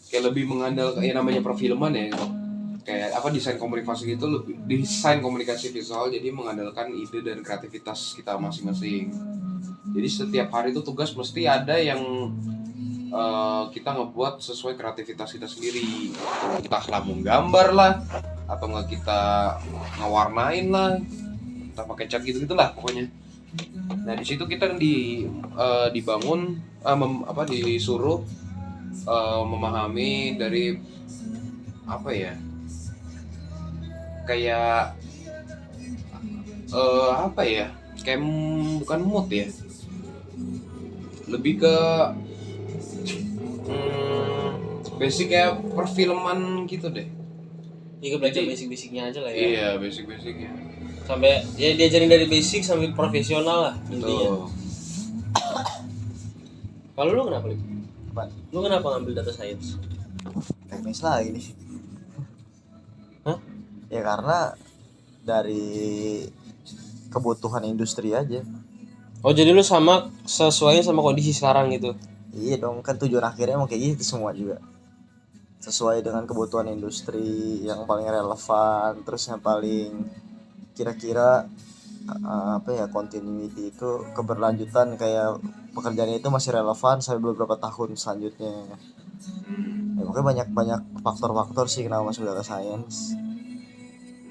kayak lebih mengandalkan yang namanya perfilman ya, kayak apa, desain komunikasi gitu, desain komunikasi visual, jadi mengandalkan ide dan kreativitas kita masing-masing. Jadi setiap hari itu tugas mesti ada yang kita ngebuat sesuai kreativitas kita sendiri, entahlah mau gambar lah atau nggak kita ngewarnain lah, entah pakai cat gitu-gitulah pokoknya. Nah di situ kita dibangun disuruh memahami dari apa ya, kayak apa ya, kayak bukan mood ya, lebih ke basic kayak perfilman gitu deh. Iya, belajar basic-basicnya aja lah ya. Iya, basic-basicnya. Sampai ya diajarin dari basic sampai profesional lah intinya. Kalau lu kenapa, Lip? Apa? Lu kenapa ngambil data science? Teknis lagi nih. Hah? Ya karena dari kebutuhan industri aja. Oh, jadi lu sesuaiin sama kondisi sekarang gitu. Iya dong, kan tujuan akhirnya emang kayak gitu semua juga. sesuai dengan kebutuhan industri, yang paling relevan, terus yang paling kira-kira apa ya, continuity itu keberlanjutan, kayak pekerjaan itu masih relevan sampai beberapa tahun selanjutnya. Ya, makanya banyak faktor-faktor sih kenapa masuk data science.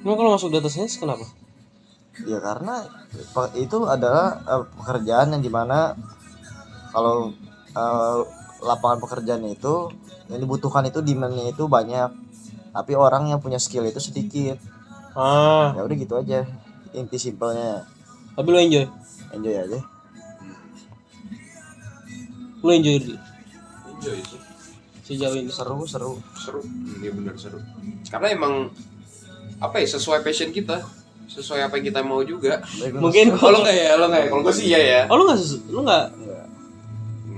Emang kalau masuk data science kenapa? Ya karena itu adalah pekerjaan yang dimana kalau lapangan pekerjaan itu yang dibutuhkan itu demand-nya itu banyak, tapi orang yang punya skill itu sedikit. Ya udah gitu aja inti simpelnya. Tapi lo enjoy Aja. Enjoy sih. sejauh ini. Seru. Iya bener seru. Karena emang apa ya, sesuai passion kita, sesuai apa yang kita mau juga. Mungkin Kalau nggak ya, kalau gue sih iya ya. Oh, lu nggak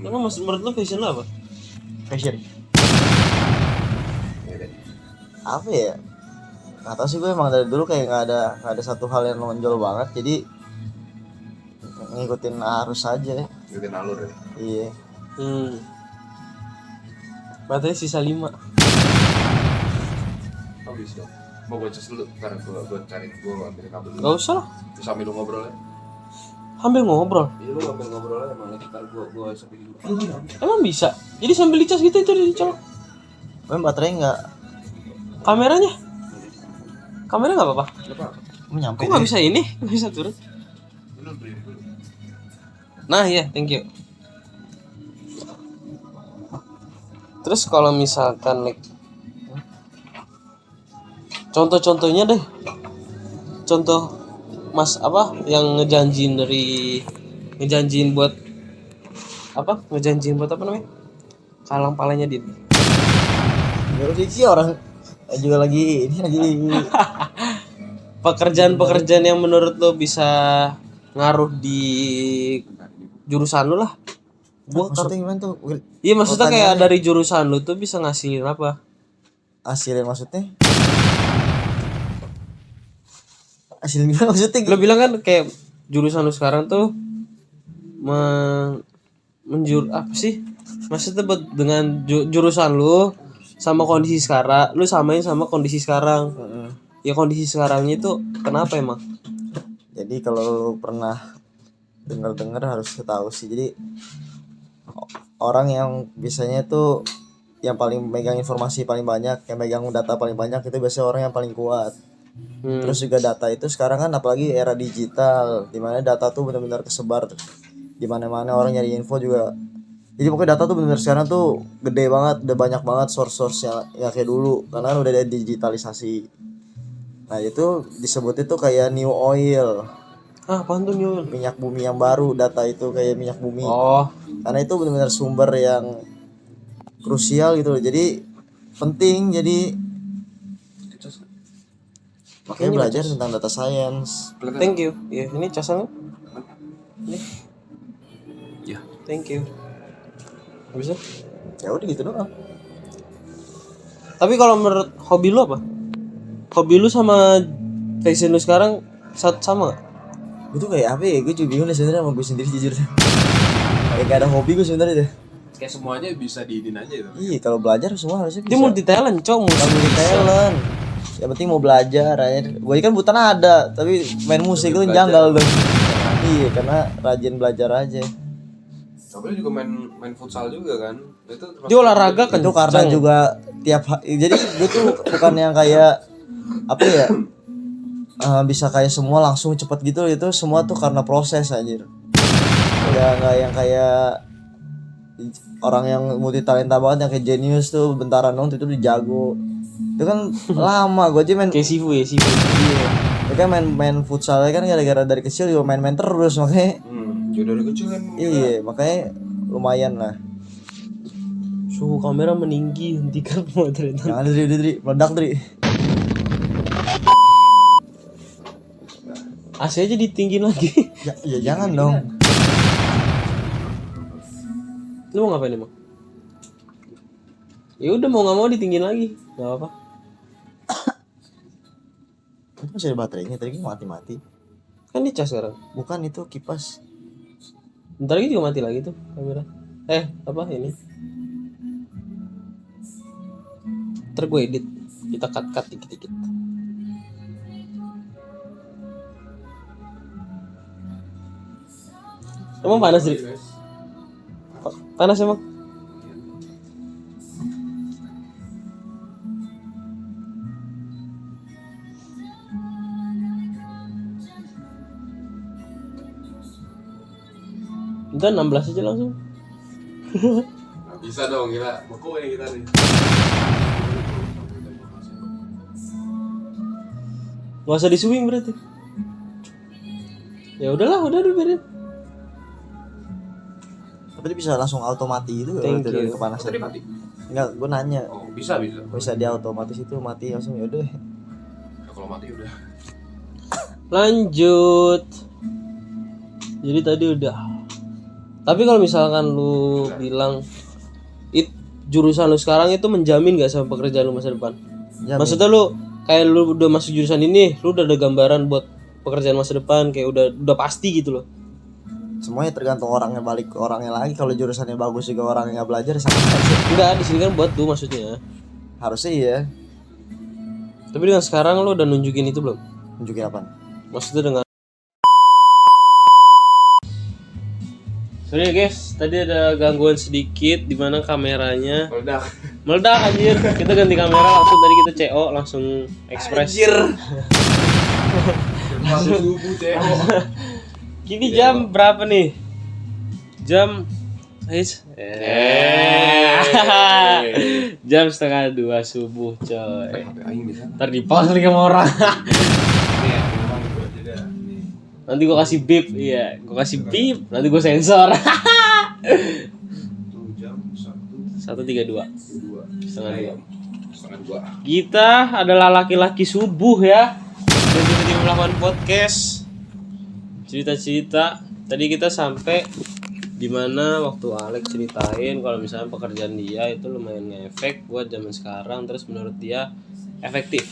emang menurut lu passion lu apa? Fashion apa ya, nggak tahu sih, gue emang dari dulu kayak nggak ada satu hal yang menonjol banget, jadi ngikutin arus aja. Ngikutin alur ya. Iya. Baterainya sisa 5. Habis dong. Mau gue cas dulu, karena gue cari, gue ambil kabel dulu. Gak usah lah, Terus sambil lu ngobrol ya. sambil ngobrol. Iya, lu sambil ngobrol aja, malah ntar gue sambil dulu. Emang bisa? Jadi sambil dicas gitu itu dicolok. Memang baterainya nggak Kameranya nggak apa-apa. nyampe. Kok nggak bisa ini? Nggak bisa turun. Dulu. Nah ya, thank you. Terus kalau misalkan contoh-contohnya deh, contoh mas apa yang ngejanjiin buat apa namanya, kalang palanya Dit. Baru sih orang juga lagi Pekerjaan yang menurut lo bisa ngaruh di jurusan lo lah. maksudnya gimana tuh? Iya, maksudnya kayak Pertanyaannya- dari jurusan lo tuh bisa ngasilin apa? Hasilnya maksudnya gimana maksudnya? Lo bilang kan kayak jurusan lo sekarang tuh apa sih? Maksudnya dengan jurusan lo sama kondisi sekarang, lo samain sama kondisi sekarang. Ya kondisi sekarangnya itu kenapa emang? Jadi kalau lu pernah dengar harus tahu sih. Jadi orang yang biasanya tuh yang paling megang informasi paling banyak, yang megang data paling banyak itu biasanya orang yang paling kuat. Terus juga data itu sekarang kan apalagi era digital, dimana data tuh benar-benar kesebar di mana-mana, orang nyari info juga. Jadi pokoknya data tuh benar-benar sekarang tuh gede banget, udah banyak banget source yang kayak dulu karena udah ada digitalisasi. Nah itu disebut itu kayak new oil, Apaan tuh Nyul? minyak bumi yang baru. Data itu kayak minyak bumi. Oh, Karena itu benar-benar sumber yang krusial gitu loh. Jadi penting, jadi makanya belajar tentang data science. thank you. Ya, ini casannya. Ini. Ya. Thank you. Bisa? Ya udah gitu doang. Tapi kalau menurut hobi lu apa? Hobi lu sama passion lu sekarang sama gak? Gue tuh kayak apa ya, gue juga bingung deh sebenarnya sama gue sendiri jujur deh. Kayak gak ada hobi gue sebenarnya deh. Kayak semuanya bisa diinin aja itu. Iya, kalau belajar semua harusnya bisa. Dia multi talent, cowok. Multi talent. Yang penting mau belajar aja. Gue kan buta nada, tapi main musik itu janggal tuh. Iya, karena rajin belajar aja. Tapi juga main futsal juga kan. Itu Dia olahraga kan. Itu karena juga jadi gue tuh bukan yang kayak apa ya, bisa kayak semua langsung cepet gitu. Itu semua tuh karena proses anjir. Ya nggak yang kayak orang yang multi talenta banget yang kayak genius tuh bentaran dong itu dijago. Itu kan lama. Gue aja main Kayak Sifu ya, Sifu. iya. Dia kan main futsal kan gara-gara dari kecil juga main terus makanya. Juga dari kecil kan. Iya, makanya lumayan lah. Suhu kamera meninggi, hentikan pemotretan. Jangan Dri, meledak Dri. AC aja ditinggiin lagi. Ya jangan dong. Lu mau ngapain emang? Ya udah, mau nggak mau ditinggiin lagi, nggak apa. Itu masih ada baterainya, tadi kan mati-mati. Kan dicas sekarang. Bukan, itu kipas. Bentar lagi juga mati lagi tuh kamera. Apa ini? Ntar gue edit, kita cut dikit-dikit. Emang panas sih? Panas emang? Udah 16 aja langsung. Nggak bisa dong, gila. Beku ya kita nih. Gak usah di swing berarti. Ya udahlah, udah biarin. Tapi dia bisa langsung otomatis itu Thank dari you. kepanasan. Tadi mati. Enggak, gue nanya. Oh, bisa. Bisa dia otomatis itu mati langsung ya udah. Ya, kalau mati udah. Lanjut. Jadi tadi udah. Tapi kalau misalkan lu bilang jurusan lu sekarang itu menjamin gak sama pekerjaan lu masa depan? Jamin. Maksudnya lu kayak lu udah masuk jurusan ini, lu udah ada gambaran buat pekerjaan masa depan kayak udah pasti gitu loh. Semuanya tergantung orangnya, balik ke orangnya lagi. Kalau jurusannya bagus juga orangnya nggak belajar sama aja. Enggak, di sini kan buat lu maksudnya. Harusnya iya. Tapi dengan sekarang lu udah nunjukin itu belum? Nunjukin apa? Maksudnya dengan sorry ya guys, tadi ada gangguan sedikit di mana kameranya meledak anjir. Kita ganti kamera langsung, tadi kita CO langsung ekspres. Langsung subuh CO. Kini jam berapa nih? Jam jam 1:30 subuh coy. Aing bisa. Ntar di pause lagi sama orang. Nih ya, memang gitu aja dah. Nih. Nanti gua kasih beep, iya, gua kasih beep, nanti gua sensor. Tuh jam 1:32. 1:32. Setengah 2. 2. Kita adalah laki-laki subuh ya. Dan tiba-tiba melakukan podcast. Cerita-cerita. Tadi kita sampai dimana waktu Alex ceritain kalau misalnya pekerjaan dia itu lumayan ngefek buat zaman sekarang. Terus menurut dia efektif.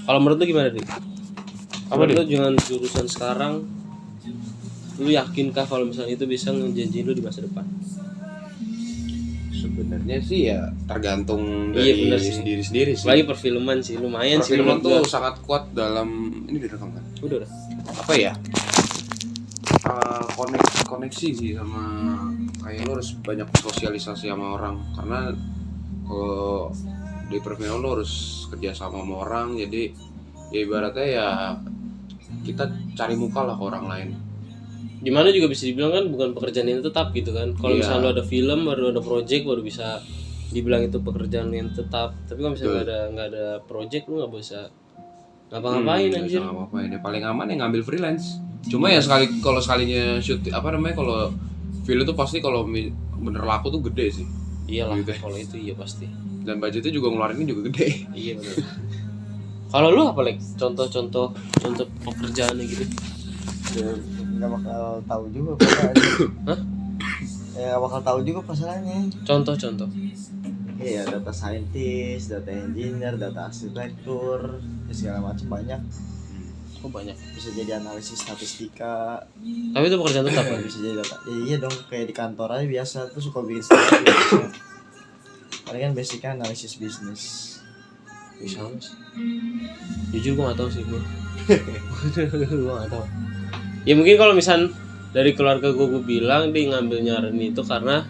Kalau menurut lu gimana nih? Menurut lu dengan jurusan sekarang, lu yakinkah kalau misalnya itu bisa ngejanjiin lu di masa depan? Sebenarnya sih ya tergantung Iya, dari bener sih. sendiri sih. Lagi perfilman sih lumayan sih. Perfilman menurut tuh gua. sangat kuat dalam ini direkam kan. Udah. Apa ya? Koneksi sih sama kayak lo harus banyak sosialisasi sama orang karena kalau di perfilman lo harus kerja sama orang, jadi ya ibaratnya ya kita cari muka lah ke orang lain. Dimana juga bisa dibilang kan bukan pekerjaan yang tetap gitu kan. Kalau Iya. misalnya lo ada film baru ada project baru bisa dibilang itu pekerjaan yang tetap. Tapi kalau misalnya nggak ada project lu nggak bisa ngapa-ngapain anjir. Nggak ngapain ya, paling aman ya ngambil freelance. Cuma ya kalau sekalinya shoot kalau film itu pasti kalau bener laku tuh gede sih. Iyalah, Gitu. kalau itu iya pasti. Dan budgetnya juga ngeluarinnya juga gede. Iya benar. Kalau lu apa like contoh pekerjaannya gitu? Ya, nggak bakal tahu juga masalahnya. Hah? Ya nggak bakal tahu juga masalahnya. Contoh. Iya, data scientist, data engineer, data arsitektur, ya segala macam banyak. Oh banyak. Bisa jadi analisis statistika, Tapi itu pekerjaan tetap kan? bisa jadi data. Ya, iya dong, kayak di kantor aja biasa tuh suka bikin statistik. Paling kan basicnya analisis bisnis. Bisa sih. Jujur gua nggak tahu sih gua. Gua nggak tahu. Ya mungkin kalau misal dari keluarga gua bilang dia ngambil Reni itu karena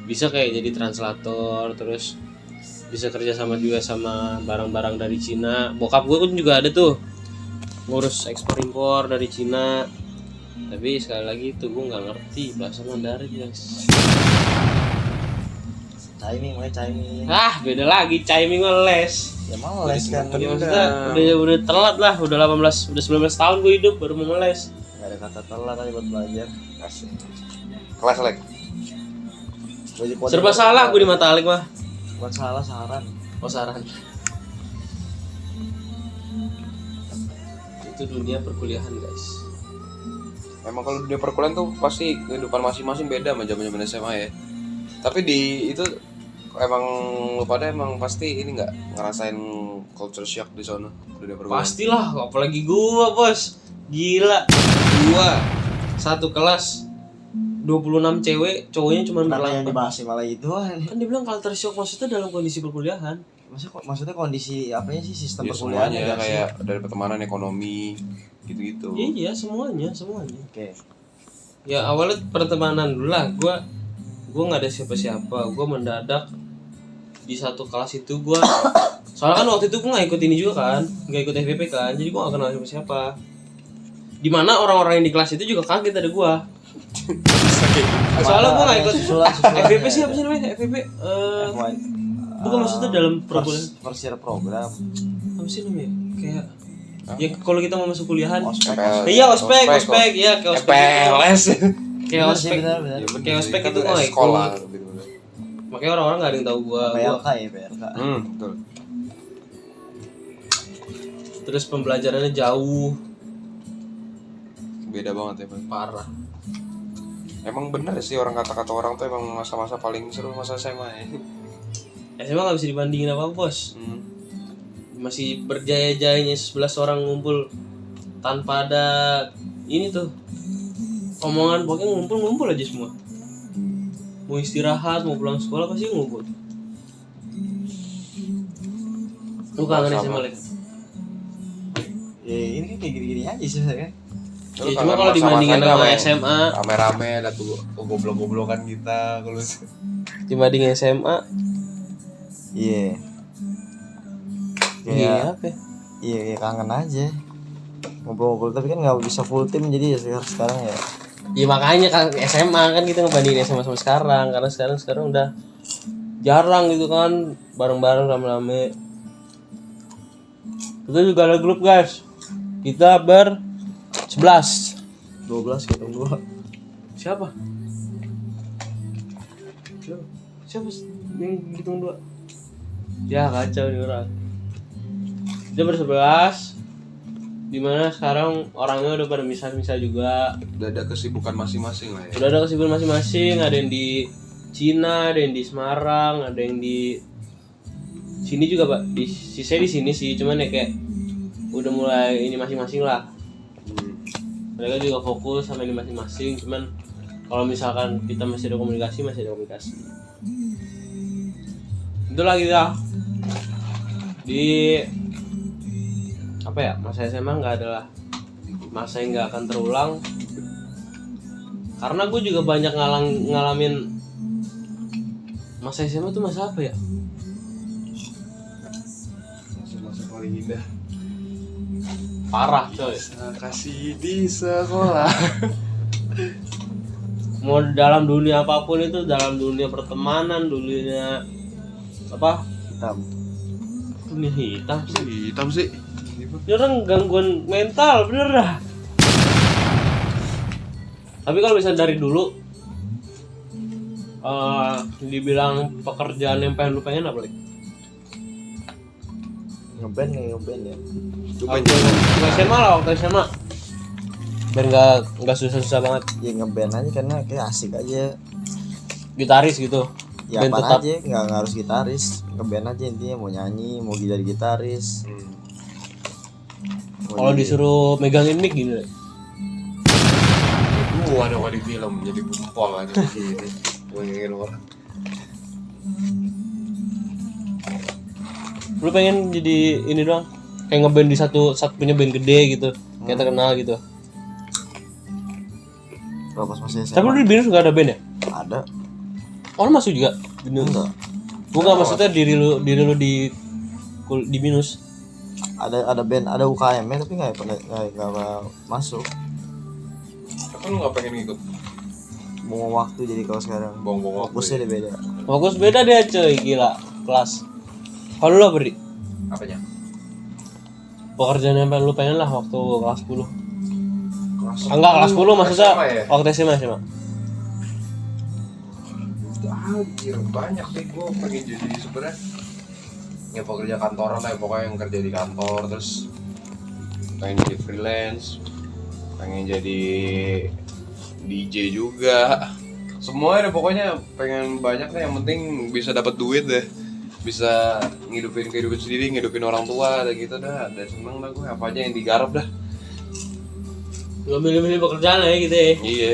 bisa kayak jadi translator, terus bisa kerja sama juga sama barang-barang dari Cina. Bokap gua kan juga ada tuh ngurus ekspor impor dari Cina. Tapi sekali lagi itu gua nggak ngerti bahasa Mandarin guys. Timing. Beda lagi timing mah les. Ya mau les kan, Ya maksudnya udah telat lah, udah 19 tahun gue hidup baru mau ngeles. nggak ada kata telat aja buat belajar. Asik. Kelas like. Serba salah gue di mata Alik mah. Bukan salah, saran. Oh saran. Itu dunia perkuliahan guys. Emang kalau dunia perkuliahan tuh pasti kehidupan masing-masing beda sama zaman-zaman SMA ya. Tapi di itu emang lu pada emang pasti ini nggak ngerasain culture shock di sana dunia perkuliahan. Pastilah, apalagi gua bos. Gila. Gua satu kelas 26 cewek, cowoknya cuma Kenapa yang berlapan. dibahas malah itu? Kan dia bilang culture shock maksudnya dalam kondisi perkuliahan. Maksudnya kondisi apanya sih sistem Ya perkuliahan semuanya kayak dari pertemanan, ekonomi, gitu-gitu. Iya semuanya. Oke. Ya awalnya pertemanan dulu lah. Gue nggak ada siapa-siapa. Gue mendadak di satu kelas itu gue. Soalnya kan waktu itu gue nggak ikut ini juga kan, nggak ikut FVP kan. Jadi gue nggak kenal siapa-siapa. Dimana orang-orang yang di kelas itu juga kaget ada gue. Soalnya gue nggak ikut FVP sih apa sih namanya FVP? Bukan maksudnya dalam perkuliahan. First year program. Apa sih namanya? Kayak ya kalau kita mau masuk kuliahan. FPL. Iya ospek ya kayak ospek. FPLS. Kayak ospek. Benar. Kayak ospek itu gue nggak ikut. sekolah. Makanya orang-orang nggak ada yang tahu gue. PLK ya PLK. Betul. Terus pembelajarannya jauh, Beda banget ya, Bang. parah. Emang bener sih orang kata-kata orang tuh emang masa-masa paling seru masa SMA ya. SMA nggak bisa dibandingin apa bos. Masih berjaya-jayanya 11 orang ngumpul tanpa ada ini tuh omongan, pokoknya ngumpul aja semua. Mau istirahat, mau pulang sekolah pasti ngumpul. Lu kangen SMA lagi? Ya ini kan kayak gini-gini aja sih kan. Ya cuma kalau dibandingin sama SMA, rame-rame ada tuh goblok-goblokan kita kalau dibandingin SMA, Iya. iya apa? Iya kangen aja. Ngobrol-ngobrol tapi kan nggak bisa full tim jadi ya sekarang ya. Ya makanya kan SMA kan kita ngebandingin SMA sama sekarang, karena sekarang udah jarang gitu kan bareng-bareng rame-rame. Kita juga ada grup guys. Kita 11 12 kita dua. Siapa yang hitung 2? Ya kacau nih orang. Kita 11. Dimana sekarang orangnya udah pada misah-misah juga. udah ada kesibukan masing-masing lah ya. Udah ada kesibukan masing-masing. Ada yang di Cina, ada yang di Semarang, ada yang di sini juga pak. Saya di sini sih, cuman ya kayak udah mulai ini masing-masing lah. Mereka juga fokus sama ini masing-masing. Cuman kalau misalkan kita masih ada komunikasi. Itulah kita di apa ya, masa SMA nggak adalah masa yang nggak akan terulang, karena gue juga banyak ngalamin masa SMA tuh masa apa ya, Masa-masa paling indah. parah coy. Kasih di sekolah. Mau dalam dunia apapun itu, dalam dunia pertemanan, dunia apa, dunia hitam sih. Hitam sih. Dia orang gangguan mental bener dah. Tapi kalau misalnya dari dulu dibilang pekerjaan yang lu pengen apa lagi? Ngeband ya. Waktu SMA lah, waktu SMA biar nggak susah-susah banget. Ya ngeband aja karena kayak asik aja. Gitaris gitu. Ya Band apa tetap. aja nggak harus gitaris. Ngeband aja intinya mau nyanyi mau jadi gitaris. Kalau disuruh megangin mic gini deh. Gua ada di film jadi bumpol aja gitu. Gua ingin orang. Lu pengen jadi ini doang, kayak ngeband di satu punya band gede gitu, kayak terkenal gitu. Kalau pas masih SMA Tapi lu di Binus gak ada band ya? ada. Oh lu masuk juga Binus? Enggak. Bukan, maksudnya diri lu di Binus. Ada band, ada UKM-nya tapi nggak masuk. Tapi lu nggak pengen ngikut? Mau waktu jadi kalau sekarang. Bong-bong waktu. Fokusnya udah beda. Fokus beda deh coy, gila kelas. Kalau lu apa, Ri? Apanya? Pekerjaan yang lu pengen lah waktu kelas 10. Kelas Enggak, kelas 10 maksudnya SMA ya? waktu SMA. Anjir, banyak sih gue pengen jadi sebenarnya ya pekerja kantoran lah, pokoknya yang kerja di kantor, terus pengen jadi freelance, pengen jadi DJ juga, semuanya deh pokoknya pengen banyak deh, yang penting bisa dapat duit deh, bisa ngidupin kehidupan sendiri, ngidupin orang tua dan gitu dah, dan seneng lah gue apa aja yang digarap dah. Lu milih-milih pekerjaan ya gitu ya. Iya,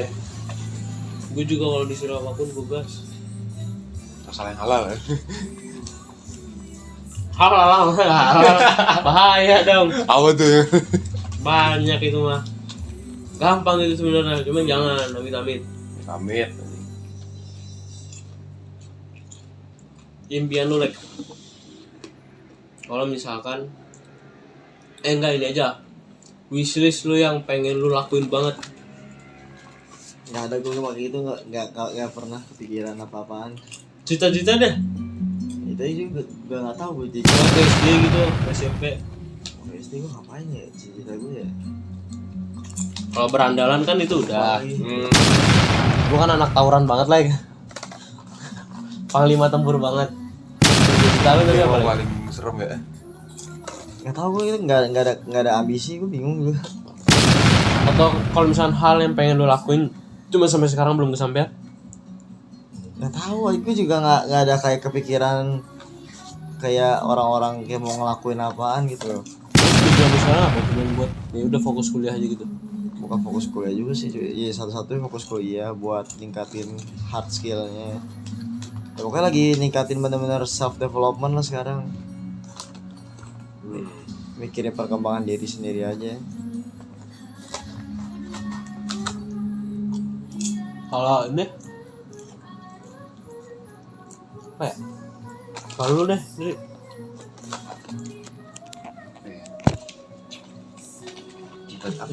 Gue juga kalau disuruh apapun gue gas. asal yang halal ya. Halal, bahaya dong. Apa tuh? Banyak itu mah. Gampang itu sebenarnya, cuman jangan amit-amit. Amit. Impian lu, Lek. Kalau misalkan enggak ini aja. Wishlist lu yang pengen lu lakuin banget. Nggak ada, gue kayak gitu nggak pernah kepikiran apa-apaan. Cita-cita deh. Itu juga gue nggak tahu gue jadi Waktu SD gitu, SMP. SD gue ngapain ya cita gue ya. Kalau berandalan kan itu udah. Hmm. Gua kan anak tawuran banget lah ya. Panglima tempur banget. Cita lu tadi Yang apa lagi? paling serem ya. Nggak tahu gue itu nggak ada ambisi, gue bingung juga. Atau kalau misalnya hal yang pengen lu lakuin cuma sampai sekarang belum kesampaian? Nggak tahu, gue juga nggak ada kayak kepikiran kayak orang-orang kayak mau ngelakuin apaan gitu loh. Tujuan lu sekarang apa? Cuma buat ya udah fokus kuliah aja gitu. Bukan fokus kuliah juga sih, iya satu-satunya fokus kuliah buat ningkatin hard skillnya. Ya, pokoknya lagi ningkatin bener-bener self development lah sekarang. Mikirin perkembangan diri sendiri aja. Kalau ini apa ya? Kalau lu deh, jadi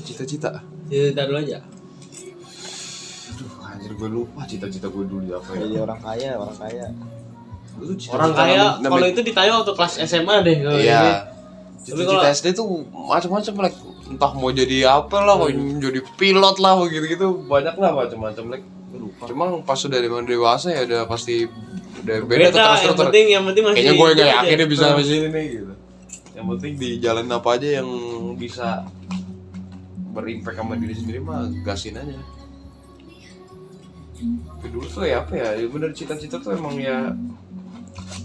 Cita-cita? cerita dulu aja. Aduh, anjir gue lupa cita-cita gue dulu apa ya. Jadi orang kaya. Gue tuh cita-cita Orang kaya, kalau itu ditanya waktu kelas SMA deh kalau ini. Iya. Tapi Cita-cita SD tuh macam-macam like entah mau jadi apa lah, mau jadi pilot lah gitu-gitu, banyak lah macam-macam like. Cuma pas sudah dewasa ya udah pasti udah beda tuh terus. Yang penting masih Kayaknya gue itu gak aja. yakin dia bisa sampai sini nih gitu. Yang penting di jalan apa aja yang bisa berimpact sama diri sendiri mah gasin aja. Dulu tuh ya apa ya, bener cita-cita tuh emang ya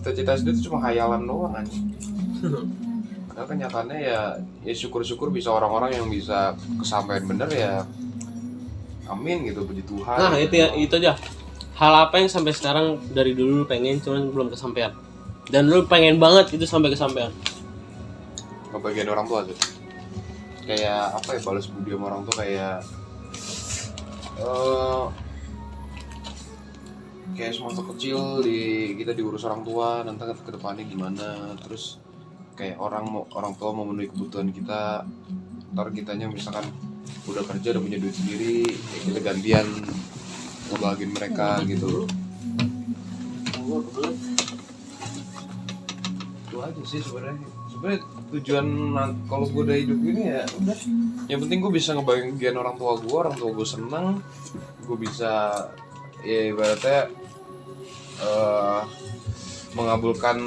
cita-cita SD tuh cuma khayalan doang kan. Karena kenyataannya ya syukur-syukur bisa orang-orang yang bisa kesampaian bener ya. Amin gitu, puji Tuhan. Nah gitu. itu ya, itu aja. Hal apa yang sampai sekarang dari dulu lu pengen cuman belum kesampaian. Dan lu pengen banget itu sampai kesampaian. Kebagian orang tua tuh. Kayak apa ya, balas budi sama orang tua kayak kayak semasa kecil kita diurus orang tua, nanti ke depannya gimana, terus kayak orang tua mau memenuhi kebutuhan kita, ntar kitanya misalkan udah kerja udah punya duit sendiri, ya kita gantian ngebahagiin mereka gitu. Itu aja sih sebenarnya tujuan kalau gue udah hidup ini ya udah, yang penting gue bisa ngebahagiain orang tua gue senang, gue bisa ya ibaratnya mengabulkan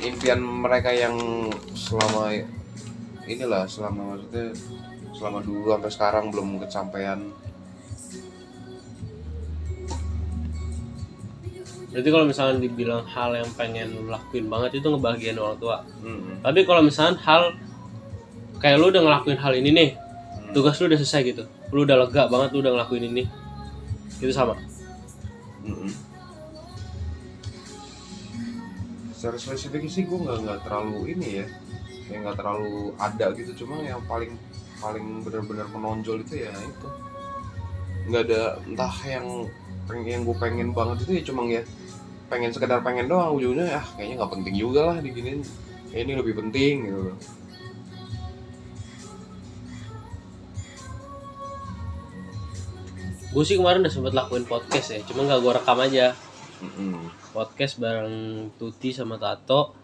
impian mereka yang selama dulu sampai sekarang belum kesampaian. Berarti kalau misalnya dibilang hal yang pengen lu lakuin banget itu ngebahagiain orang tua. Tapi kalau misalnya hal kayak lu udah ngelakuin hal ini nih, tugas lu udah selesai gitu, lu udah lega banget lu udah ngelakuin ini, itu sama. Secara spesifik sih gue nggak terlalu ini ya, kayak nggak terlalu ada gitu, cuma yang paling benar-benar menonjol itu ya itu, nggak ada entah yang gue pengen banget itu ya, cuma ya sekedar pengen doang, ujungnya kayaknya nggak penting juga lah diginin, ini lebih penting gitu. Gue sih kemarin udah sempet lakuin podcast ya, cuma nggak gue rekam aja. Podcast bareng Tuti sama Tato.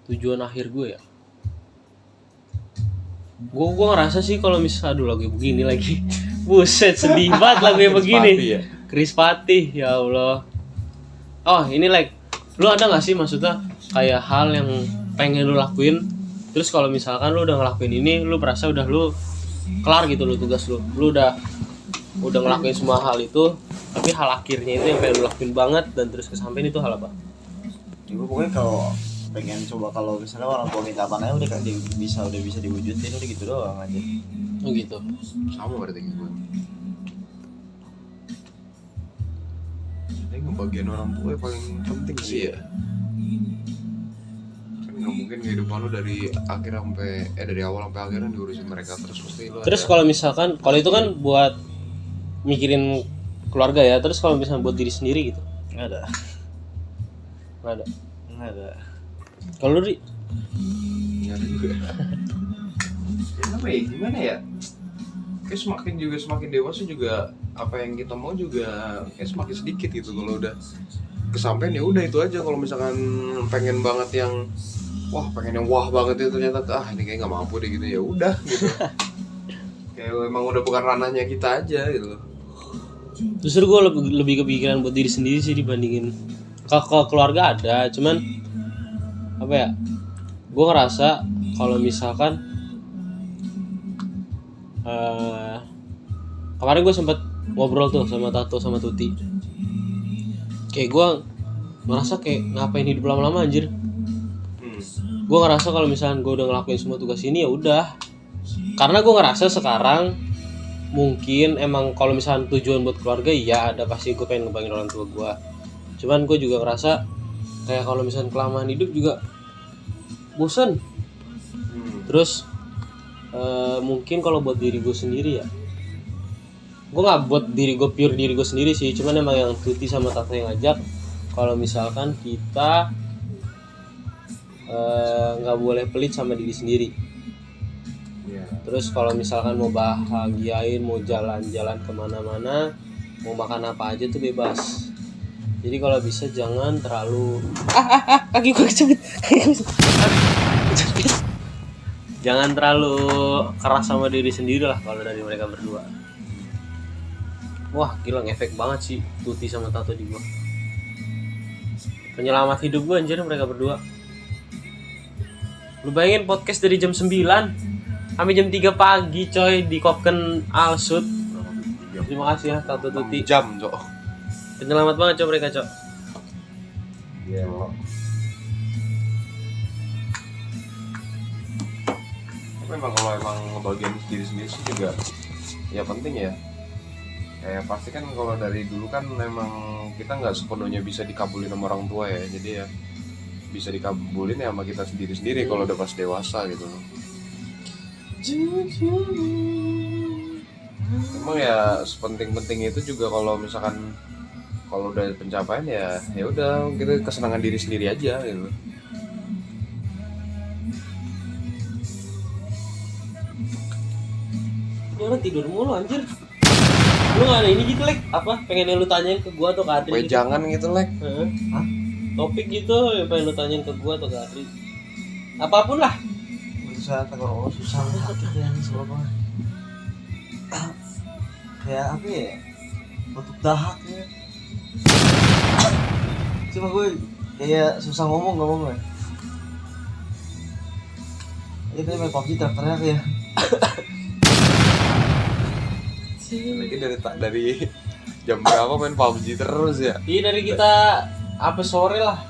Tujuan akhir gue ya, gue ngerasa sih kalau misalnya aduh lagu begini lagi, buset sedih banget lagu yang begini. Chris Patih, ya Allah. Oh ini lu ada nggak sih maksudnya kayak hal yang pengen lu lakuin, terus kalau misalkan lu udah ngelakuin ini, lu merasa udah lu kelar gitu lu tugas lu udah ngelakuin semua hal itu, tapi hal akhirnya itu yang pengen lu lakuin banget dan terus kesampaian itu hal apa? Ya, gue pokoknya kalau pengen coba, kalau misalnya orang tua minta apa udah bisa diwujudin, udah gitu doang aja. Oh gitu. Sama berarti gue. Jadi ngebagian orang tua yang paling penting sih ya. nggak mungkin kehidupan lu dari dari awal sampai akhir kan diurusin mereka terus, pasti lu Terus kalau misalkan kalau itu kan buat mikirin keluarga ya, terus kalau misalnya buat diri sendiri gitu Nggak ada. nggak ada. Kalau lu Ri? nggak ada juga. Ya apa ya, gimana ya, kayak semakin dewasa juga apa yang kita mau juga kayak semakin sedikit gitu. Kalau udah kesampean ya udah itu aja. Kalau misalkan pengen banget yang wah banget itu ternyata ini kayak nggak mampu deh gitu, ya udah gitu. Kayak emang udah bukan ranahnya kita aja gitu loh. Justru gue lebih kepikiran buat diri sendiri sih dibandingin ke keluarga ada, cuman apa ya? Gue ngerasa kalau misalkan kemarin gue sempet ngobrol tuh sama Tato sama Tuti, kayak gue ngerasa kayak ngapain hidup lama-lama anjir. Gue ngerasa kalau misalkan gue udah ngelakuin semua tugas ini ya udah, karena gue ngerasa sekarang mungkin emang kalau misalkan tujuan buat keluarga ya ada, pasti gue pengen ngebangin orang tua gue. Cuman gue juga ngerasa kayak kalau misalkan kelamaan hidup juga bosan. Terus mungkin kalau buat diri gue sendiri ya, gue nggak buat pure diri gue sendiri sih, cuman emang yang Tuti sama Tata yang ngajak kalau misalkan kita nggak boleh pelit sama diri sendiri. Terus kalau misalkan mau bahagiain, mau jalan-jalan kemana-mana, mau makan apa aja tuh bebas. Jadi kalau bisa jangan terlalu kaki gue kecebit. Jangan terlalu keras sama diri sendiri lah kalau dari mereka berdua. Wah gila, ngefek banget sih Tuti sama Tato di gua. Penyelamat hidup gua anjir mereka berdua. Lu bayangin podcast dari jam 9 sampai jam 3 pagi coy di Kopken Alsut. Terima kasih ya Tato Tuti. Jam cok. Penyelamat banget coy mereka coy. Iya. Tapi memang kalau emang ngebagian diri sendiri sih juga ya penting ya. Kayak pasti kan kalau dari dulu kan memang kita nggak sepenuhnya bisa dikabulin sama orang tua ya. Jadi ya bisa dikabulin ya sama kita sendiri kalau udah pas dewasa gitu. Emang ya sepenting-penting itu juga kalau misalkan kalau udah pencapaian ya udah kita kesenangan diri sendiri aja gitu. Ini orang tidur mulu anjir. Lu gak ada ini gitu Lek? Apa? Pengen lu tanyain ke gua atau ke Adri gitu? Jangan gitu Lek. Hah? Topik gitu yang pengen lu tanyain ke gua atau ke Adri? Apapun lah. Susah kalau susah banget gitu ya sebelumnya. Kayak apa ya? Untuk dahak ya. Cuma gue kayak susah ngomong ya. Itu main PUBG teriak ya. Lagi dari jam berapa main PUBG terus ya? Iya dari kita apa sore lah.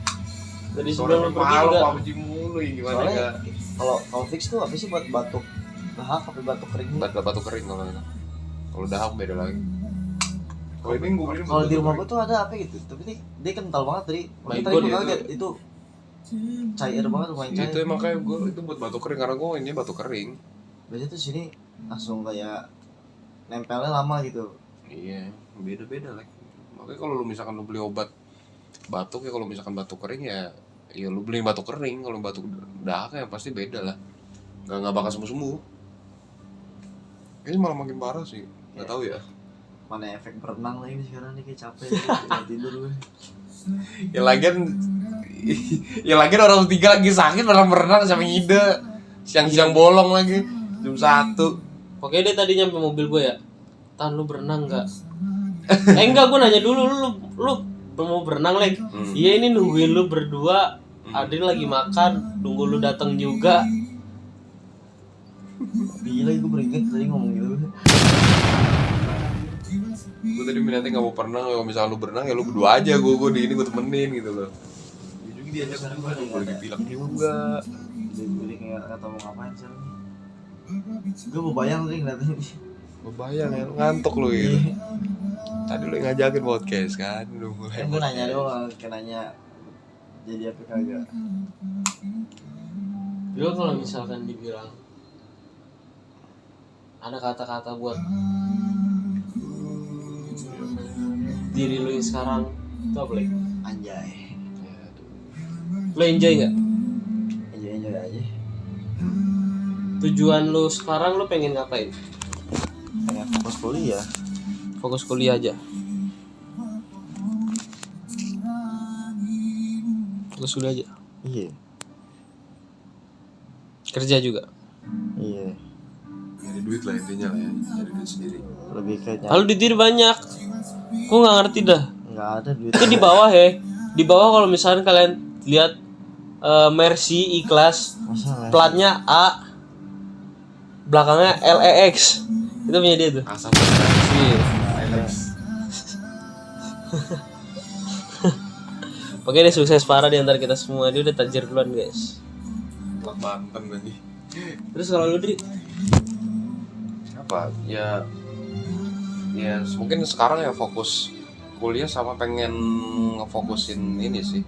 Dari sebelum lu pergi juga. PUBG mulu ya gimana Soalnya ya? kalau fix tuh apa sih buat batuk dahak apa batuk kering? Batuk kering kalau itu. Kalau dahak beda lagi. Kalau ini gue beli Kalau di rumah gue tuh ada apa gitu, tapi dia kental banget dari. My Tadi God, gue kaget itu cair banget, lumayan cair. itu emang kayak gue itu buat batuk kering karena gue ini batuk kering. Biasanya tuh sini langsung kayak nempelnya lama gitu. Iya, beda-beda lah. Makanya kalau lu misalkan lu beli obat batuk ya, kalau misalkan batuk kering ya lu beli batuk kering. Kalau batuk dahak ya pasti beda lah. Nggak bakal sembuh. Ini malah makin parah sih. Nggak tahu ya. Mana efek berenang lagi nih sekarang nih, kayak capek nih, tidur gue. Ya lagian orang tiga lagi sakit malah berenang sampai ngide. Siang-siang bolong lagi jam 1. Pokoknya dia tadi nyampe mobil gue ya. Tan lu berenang enggak? Enggak, gue nanya dulu lu mau berenang Lek? Iya ini nungguin lu berdua. Adri lagi makan, nunggu lu datang juga. Gila, gue beringat tadi ngomong gitu. Gue tadi minatnya nggak mau berenang. Kalau misalnya lu berenang ya lu berdua aja, gue di ini gue temenin gitu loh. Ujung dia aja kan gue lagi bilang juga. Jadi kayak nggak tahu mau ngapain sekarang. Gue mau bayang nih ngeliatin ini. Bayang ya, ngantuk lu gitu. Tadi lu ngajakin podcast kan, lu mulai. Gue nanya doang, kayak nanya jadi apa kagak. Lu kalau misalkan dibilang ada kata-kata buat diri lu yang sekarang itu apa lagi? Anjay. Lu enjoy nggak? Enjoy aja. Tujuan lu sekarang lu pengen ngapain? Pengen fokus kuliah. Fokus kuliah aja. Fokus kuliah aja. Iya. Kerja juga. Iya. Nyari duit lah intinya lah ya, nyari duit sendiri. Lebih ke Kalau di diri banyak, gua nggak ngerti dah. nggak ada duit. Itu di bawah ya. Di bawah kalau misalkan kalian lihat Mercy Ikhlas, Masalah. platnya A, belakangnya LEX. Itu punya dia tuh. Asam Iya. Alex. Pokoknya dia sukses parah di antara kita semua. Dia udah tajir duluan guys. Plat Banten lagi. Terus kalau lu Dri, Apa? Ya mungkin sekarang ya fokus kuliah sama pengen ngefokusin ini sih.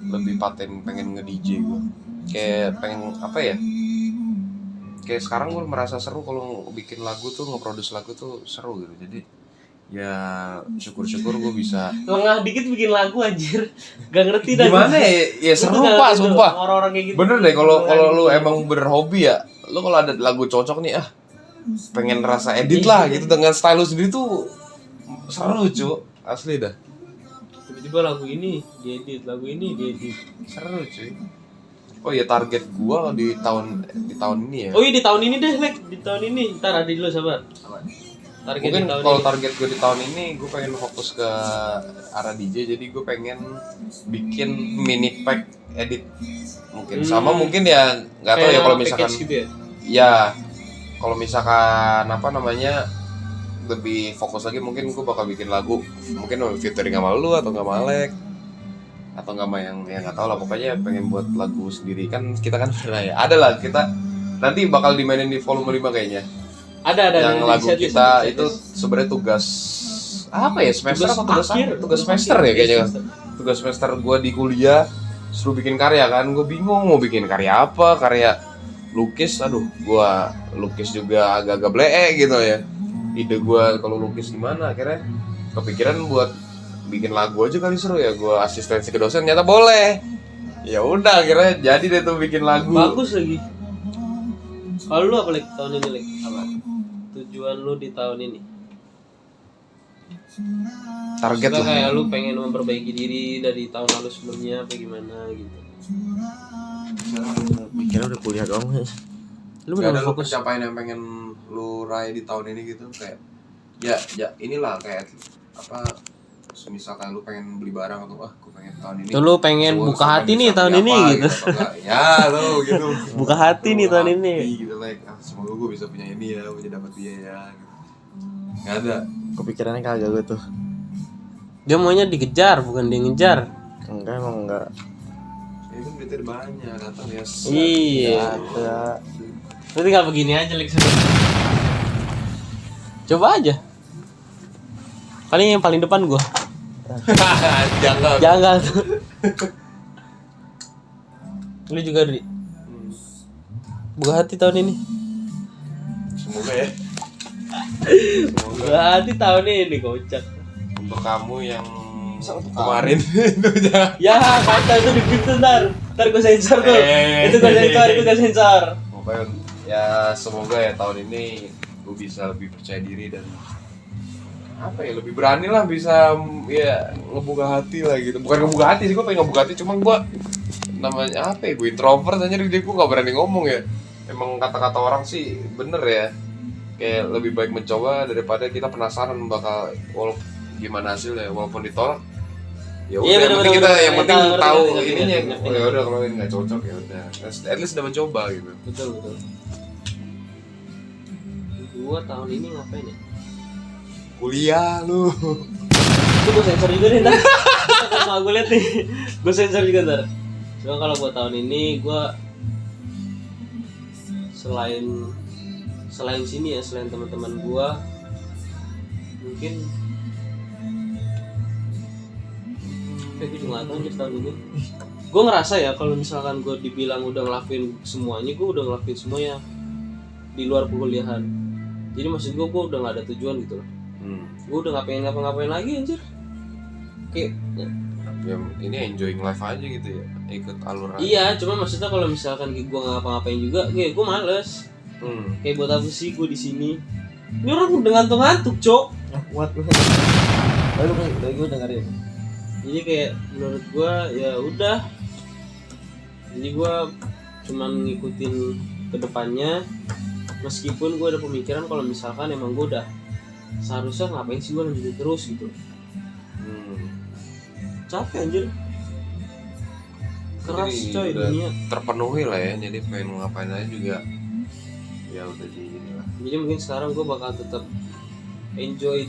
Lebih pengen nge-DJ gue. Kayak pengen apa ya? Kayak sekarang gue merasa seru kalau bikin lagu tuh, nge-produce lagu tuh seru gitu. Jadi ya syukur-syukur gue bisa. lengah dikit bikin lagu anjir. Gak ngerti dah. Gimana ya? Ya seru pak, sumpah. Orang-orang kayak gitu. Bener deh kalau lu emang berhobi ya, lu kalau ada lagu cocok nih pengen rasa edit lah gitu dengan style lu sendiri tuh seru cu, asli dah. Tiba-tiba lagu ini diedit, lagu ini diedit. Seru cuy. Oh ya target gua di tahun ini ya. Oh iya di tahun ini deh, Lek. Di tahun ini. Ntar ada dulu sabar. Target Mungkin di tahun kalau ini. target gue di tahun ini gue pengen fokus ke arah DJ, jadi gue pengen bikin mini pack edit mungkin sama mungkin ya nggak tahu ya kalau misalkan package gitu ya. ya kalau misalkan apa namanya lebih fokus lagi mungkin gue bakal bikin lagu mungkin featuring sama lu atau nggak sama Alek atau nggak sama yang nggak tahu lah, pokoknya pengen buat lagu sendiri kan kita kan pernah ya ada lah kita nanti bakal dimainin di volume 5 kayaknya. Ada Yang lagu kita itu sebenarnya tugas apa ya, semester apa tugas akhir? Tugas semester ya kayaknya. Tugas semester gue di kuliah suruh bikin karya kan, gue bingung mau bikin karya apa, karya lukis, aduh gue lukis juga agak-agak blee gitu ya. Ide gue kalau lukis gimana, akhirnya kepikiran buat bikin lagu aja kali seru ya, gue asistensi ke dosen ternyata boleh. Ya udah akhirnya jadi deh tuh bikin lagu. Bagus lagi. Kalau lu apa Lek tahun ini Lek? Apa? Tujuan lu di tahun ini? Target Suka lah. kayak lu pengen memperbaiki diri dari tahun lalu sebelumnya apa gimana gitu. Mikirnya udah kuliah doang sih. Lu Gak ada benar lu fokus. pencapaian yang pengen lu raih di tahun ini gitu kayak ya inilah kayak apa misalkan lu pengen beli barang atau gue pengen tahun ini Tuh lu pengen gua buka bisa hati nih tahun beli ini apa, gitu. atau enggak. Ya lu gitu Buka hati nih tahun ini. gitu like semoga gue bisa punya ini ya, punya dapat dia ya gitu. Nggak ada. Kepikirannya kagak gue tuh. Dia maunya dikejar bukan dia ngejar. Enggak emang enggak. Ini kan duitnya banyak datang ya. Iya. Ada. Lu tinggal begini aja Lex. Coba aja. Paling yang paling depan gua. Jangan. Jangan tuh. Lu juga Dri. Buka hati tahun ini. Semoga ya. Buka hati tahun ini kocak. Untuk kamu yang kemarin itu jangan. Ya, kata itu dikit ntar. Ntar gua sensor tuh. Itu gua sensor. Pokoknya ya semoga ya tahun ini gue bisa lebih percaya diri dan apa ya lebih berani lah bisa ya ngebuka hati lah gitu. Bukan ngebuka hati sih, gue pengen ngebuka hati, cuma gue namanya apa ya, gue introvert aja jadi gue nggak berani ngomong ya. Emang kata-kata orang sih bener ya, kayak lebih baik mencoba daripada kita penasaran bakal gimana hasilnya walaupun ditolak. Ya udah, Iya, yang penting kita yang penting ngerti, tahu ngerti, ininya. ngerti. Oh, ya udah kalau ini nggak cocok ya udah. At least udah mencoba gitu. Betul. Gua tahun ini ngapain ya? Kuliah lu. Itu gue sensor juga nih ntar. Kalau gue liat nih, gue sensor juga ntar. Cuma kalau buat tahun ini gue selain sini ya, selain teman-teman gue mungkin gue juga nggak tahu anjir tahun ini. gue ngerasa ya kalau misalkan gue dibilang udah ngelakuin semuanya, gue udah ngelakuin semuanya di luar perkuliahan. Jadi maksud gue udah nggak ada tujuan gitu loh. Gue udah nggak pengen ngapa-ngapain lagi anjir. Kayak Ya, ini enjoying life aja gitu ya, ikut alur aja. iya, cuma maksudnya kalau misalkan gue nggak ngapa-ngapain juga, kayak gue males. Kayak buat apa sih gue di sini? Ini orang udah ngantuk-ngantuk, Cok. Kuat gue. Baru gue dengerin. Jadi kayak menurut gue ya udah. Jadi gue cuman ngikutin ke depannya, meskipun gue ada pemikiran kalau misalkan emang gue udah seharusnya ngapain sih gue lanjutin terus gitu. Capek anjir. Keras Jadi coy udah dunia. terpenuhi lah ya, jadi pengen ngapain aja juga ya udah di ini lah. Jadi mungkin sekarang gue bakal tetap enjoy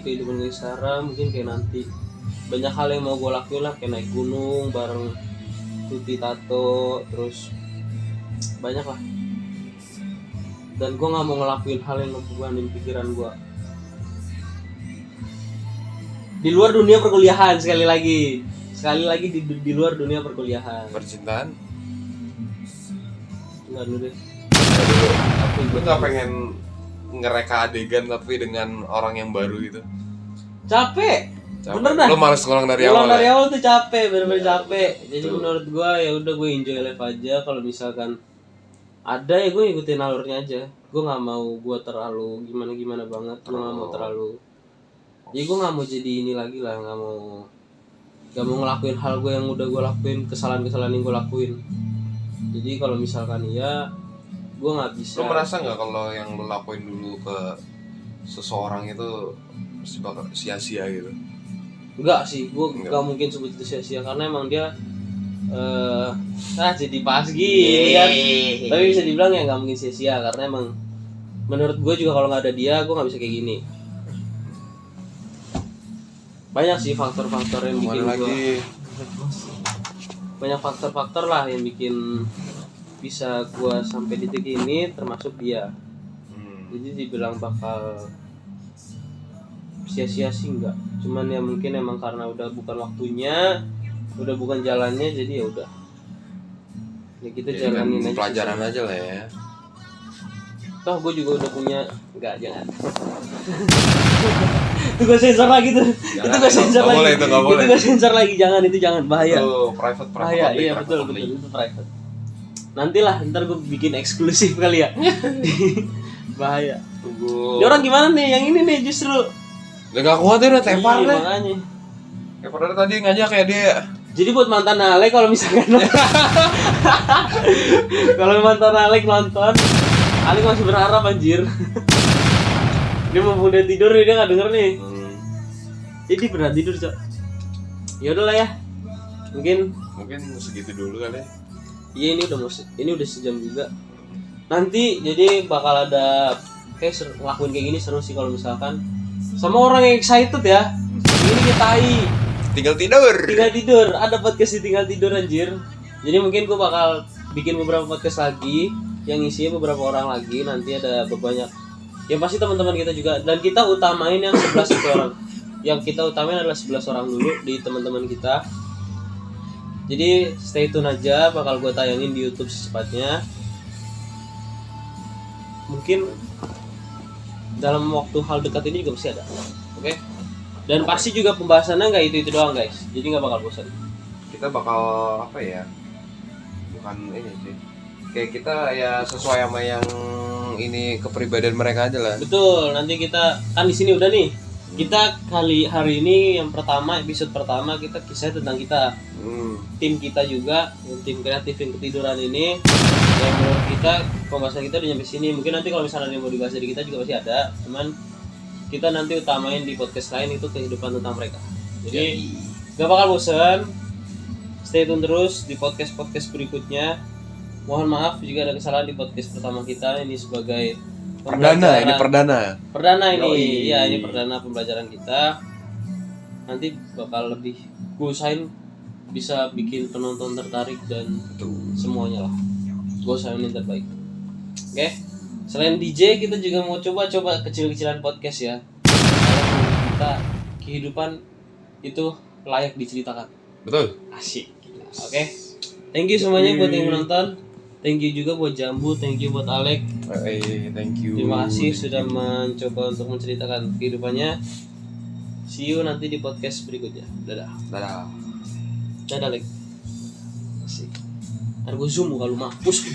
kehidupan gue sekarang. Mungkin kayak nanti banyak hal yang mau gue lakuin lah, kayak naik gunung bareng Tuti Tato, terus banyak lah. Dan gue nggak mau ngelakuin hal yang ngebebanin pikiran gue di luar dunia perkuliahan. Sekali lagi di luar dunia perkuliahan. Percintaan Enggak dulu deh. tapi gue nggak pengen ngereka adegan tapi dengan orang yang baru gitu. Capek. Bener dah. Lo males ngulang dari Pulang awal dari ya? awal tuh capek, bener-bener capek. Jadi betul. menurut gua ya udah gue enjoy life aja. Kalau misalkan ada ya gue ngikutin alurnya aja. Gue nggak mau gue terlalu gimana banget. Gue nggak mau terlalu. Jadi gue nggak mau jadi ini lagi lah. Nggak mau ngelakuin hal gue yang udah gue lakuin, kesalahan yang gue lakuin. Jadi kalau misalkan iya, gue nggak bisa. Lo merasa nggak kalau yang lo lakuin dulu ke seseorang itu pasti bakal sia-sia gitu? Enggak sih, gue nggak mungkin sebut itu sia-sia karena emang dia jadi pas gini kan. Tapi bisa dibilang ya nggak mungkin sia-sia karena emang menurut gue juga kalau nggak ada dia gue nggak bisa kayak gini. Banyak sih faktor-faktor yang bikin gue, banyak faktor-faktor lah yang bikin bisa gue sampai di titik ini, termasuk dia. Jadi dibilang bakal sia-sia sih enggak, cuman ya mungkin emang karena udah bukan waktunya, udah bukan jalannya, jadi ya udah ya kita jalanin aja pelajaran aja lah ya. Toh gue juga udah punya, jangan itu gue sensor lagi tuh. Itu gue sensor lagi. Itu nggak boleh. Itu gue sensor lagi, jangan bahaya. Itu private Bahaya, public, iya private betul public. itu private. Nantilah, ntar gue bikin eksklusif kali ya. Bahaya. Tunggu. Ini orang gimana nih? Yang ini nih justru. Udah gak kuat ya, udah tepar Iya, deh. makanya. Kayak padahal tadi ngajak kayak dia. Jadi buat mantan Alek kalau misalkan kalau mantan Alek nonton, Alek masih berharap anjir. Dia mau udah tidur nih, dia nggak denger nih. Jadi benar tidur, Cok. Ya udahlah ya. Mungkin segitu dulu kali ya. iya ini udah sejam juga. Nanti jadi bakal ada kayak ngelakuin kayak gini seru sih kalau misalkan sama orang yang excited ya. Ini kita Tinggal tidur. Ada podcast di tinggal tidur anjir. Jadi mungkin gue bakal bikin beberapa podcast lagi yang isinya beberapa orang lagi. Nanti ada banyak. Yang pasti teman-teman kita juga, dan kita utamain yang 11 itu orang. Yang kita utamain adalah 11 orang dulu di teman-teman kita. Jadi stay tune aja, bakal gue tayangin di YouTube secepatnya. Mungkin dalam waktu hal dekat ini juga pasti ada. Oke? Dan pasti juga pembahasannya nggak itu doang guys. Jadi nggak bakal bosan. Kita bakal apa ya? Bukan ini sih. Kayak kita ya sesuai sama yang ini kepribadian mereka aja lah. Betul. Nanti kita kan di sini udah nih. Kita hari ini yang pertama, episode pertama kita kisah tentang kita. Tim kita juga, tim kreatif yang ketiduran ini. Yang menurut kita pembahasan kita udah nyampe sini. Mungkin nanti kalau misalnya ada yang mau dibahas dari kita juga pasti ada. Cuman kita nanti utamain di podcast lain itu kehidupan tentang mereka. Jadi gak bakal bosan. Stay tune terus di podcast berikutnya. Mohon maaf jika ada kesalahan di podcast pertama kita. Ini sebagai Perdana ini. Yoi. Iya, ini perdana pembelajaran kita. Nanti bakal lebih gue usahain bisa bikin penonton tertarik dan semuanya lah. Gue usahain yang terbaik. Oke. Selain DJ kita juga mau coba kecil-kecilan podcast ya. Karena kita kehidupan itu layak diceritakan. Betul. Asik. Oke. Thank you semuanya buat yang menonton. Thank you juga buat Jambu, thank you buat Alek. Thank you. Terima kasih sudah mencoba untuk menceritakan kehidupannya. See you nanti di podcast berikutnya. Dadah. Dadah, Alek. Asik. Ntar gue zoom muka lu mampus.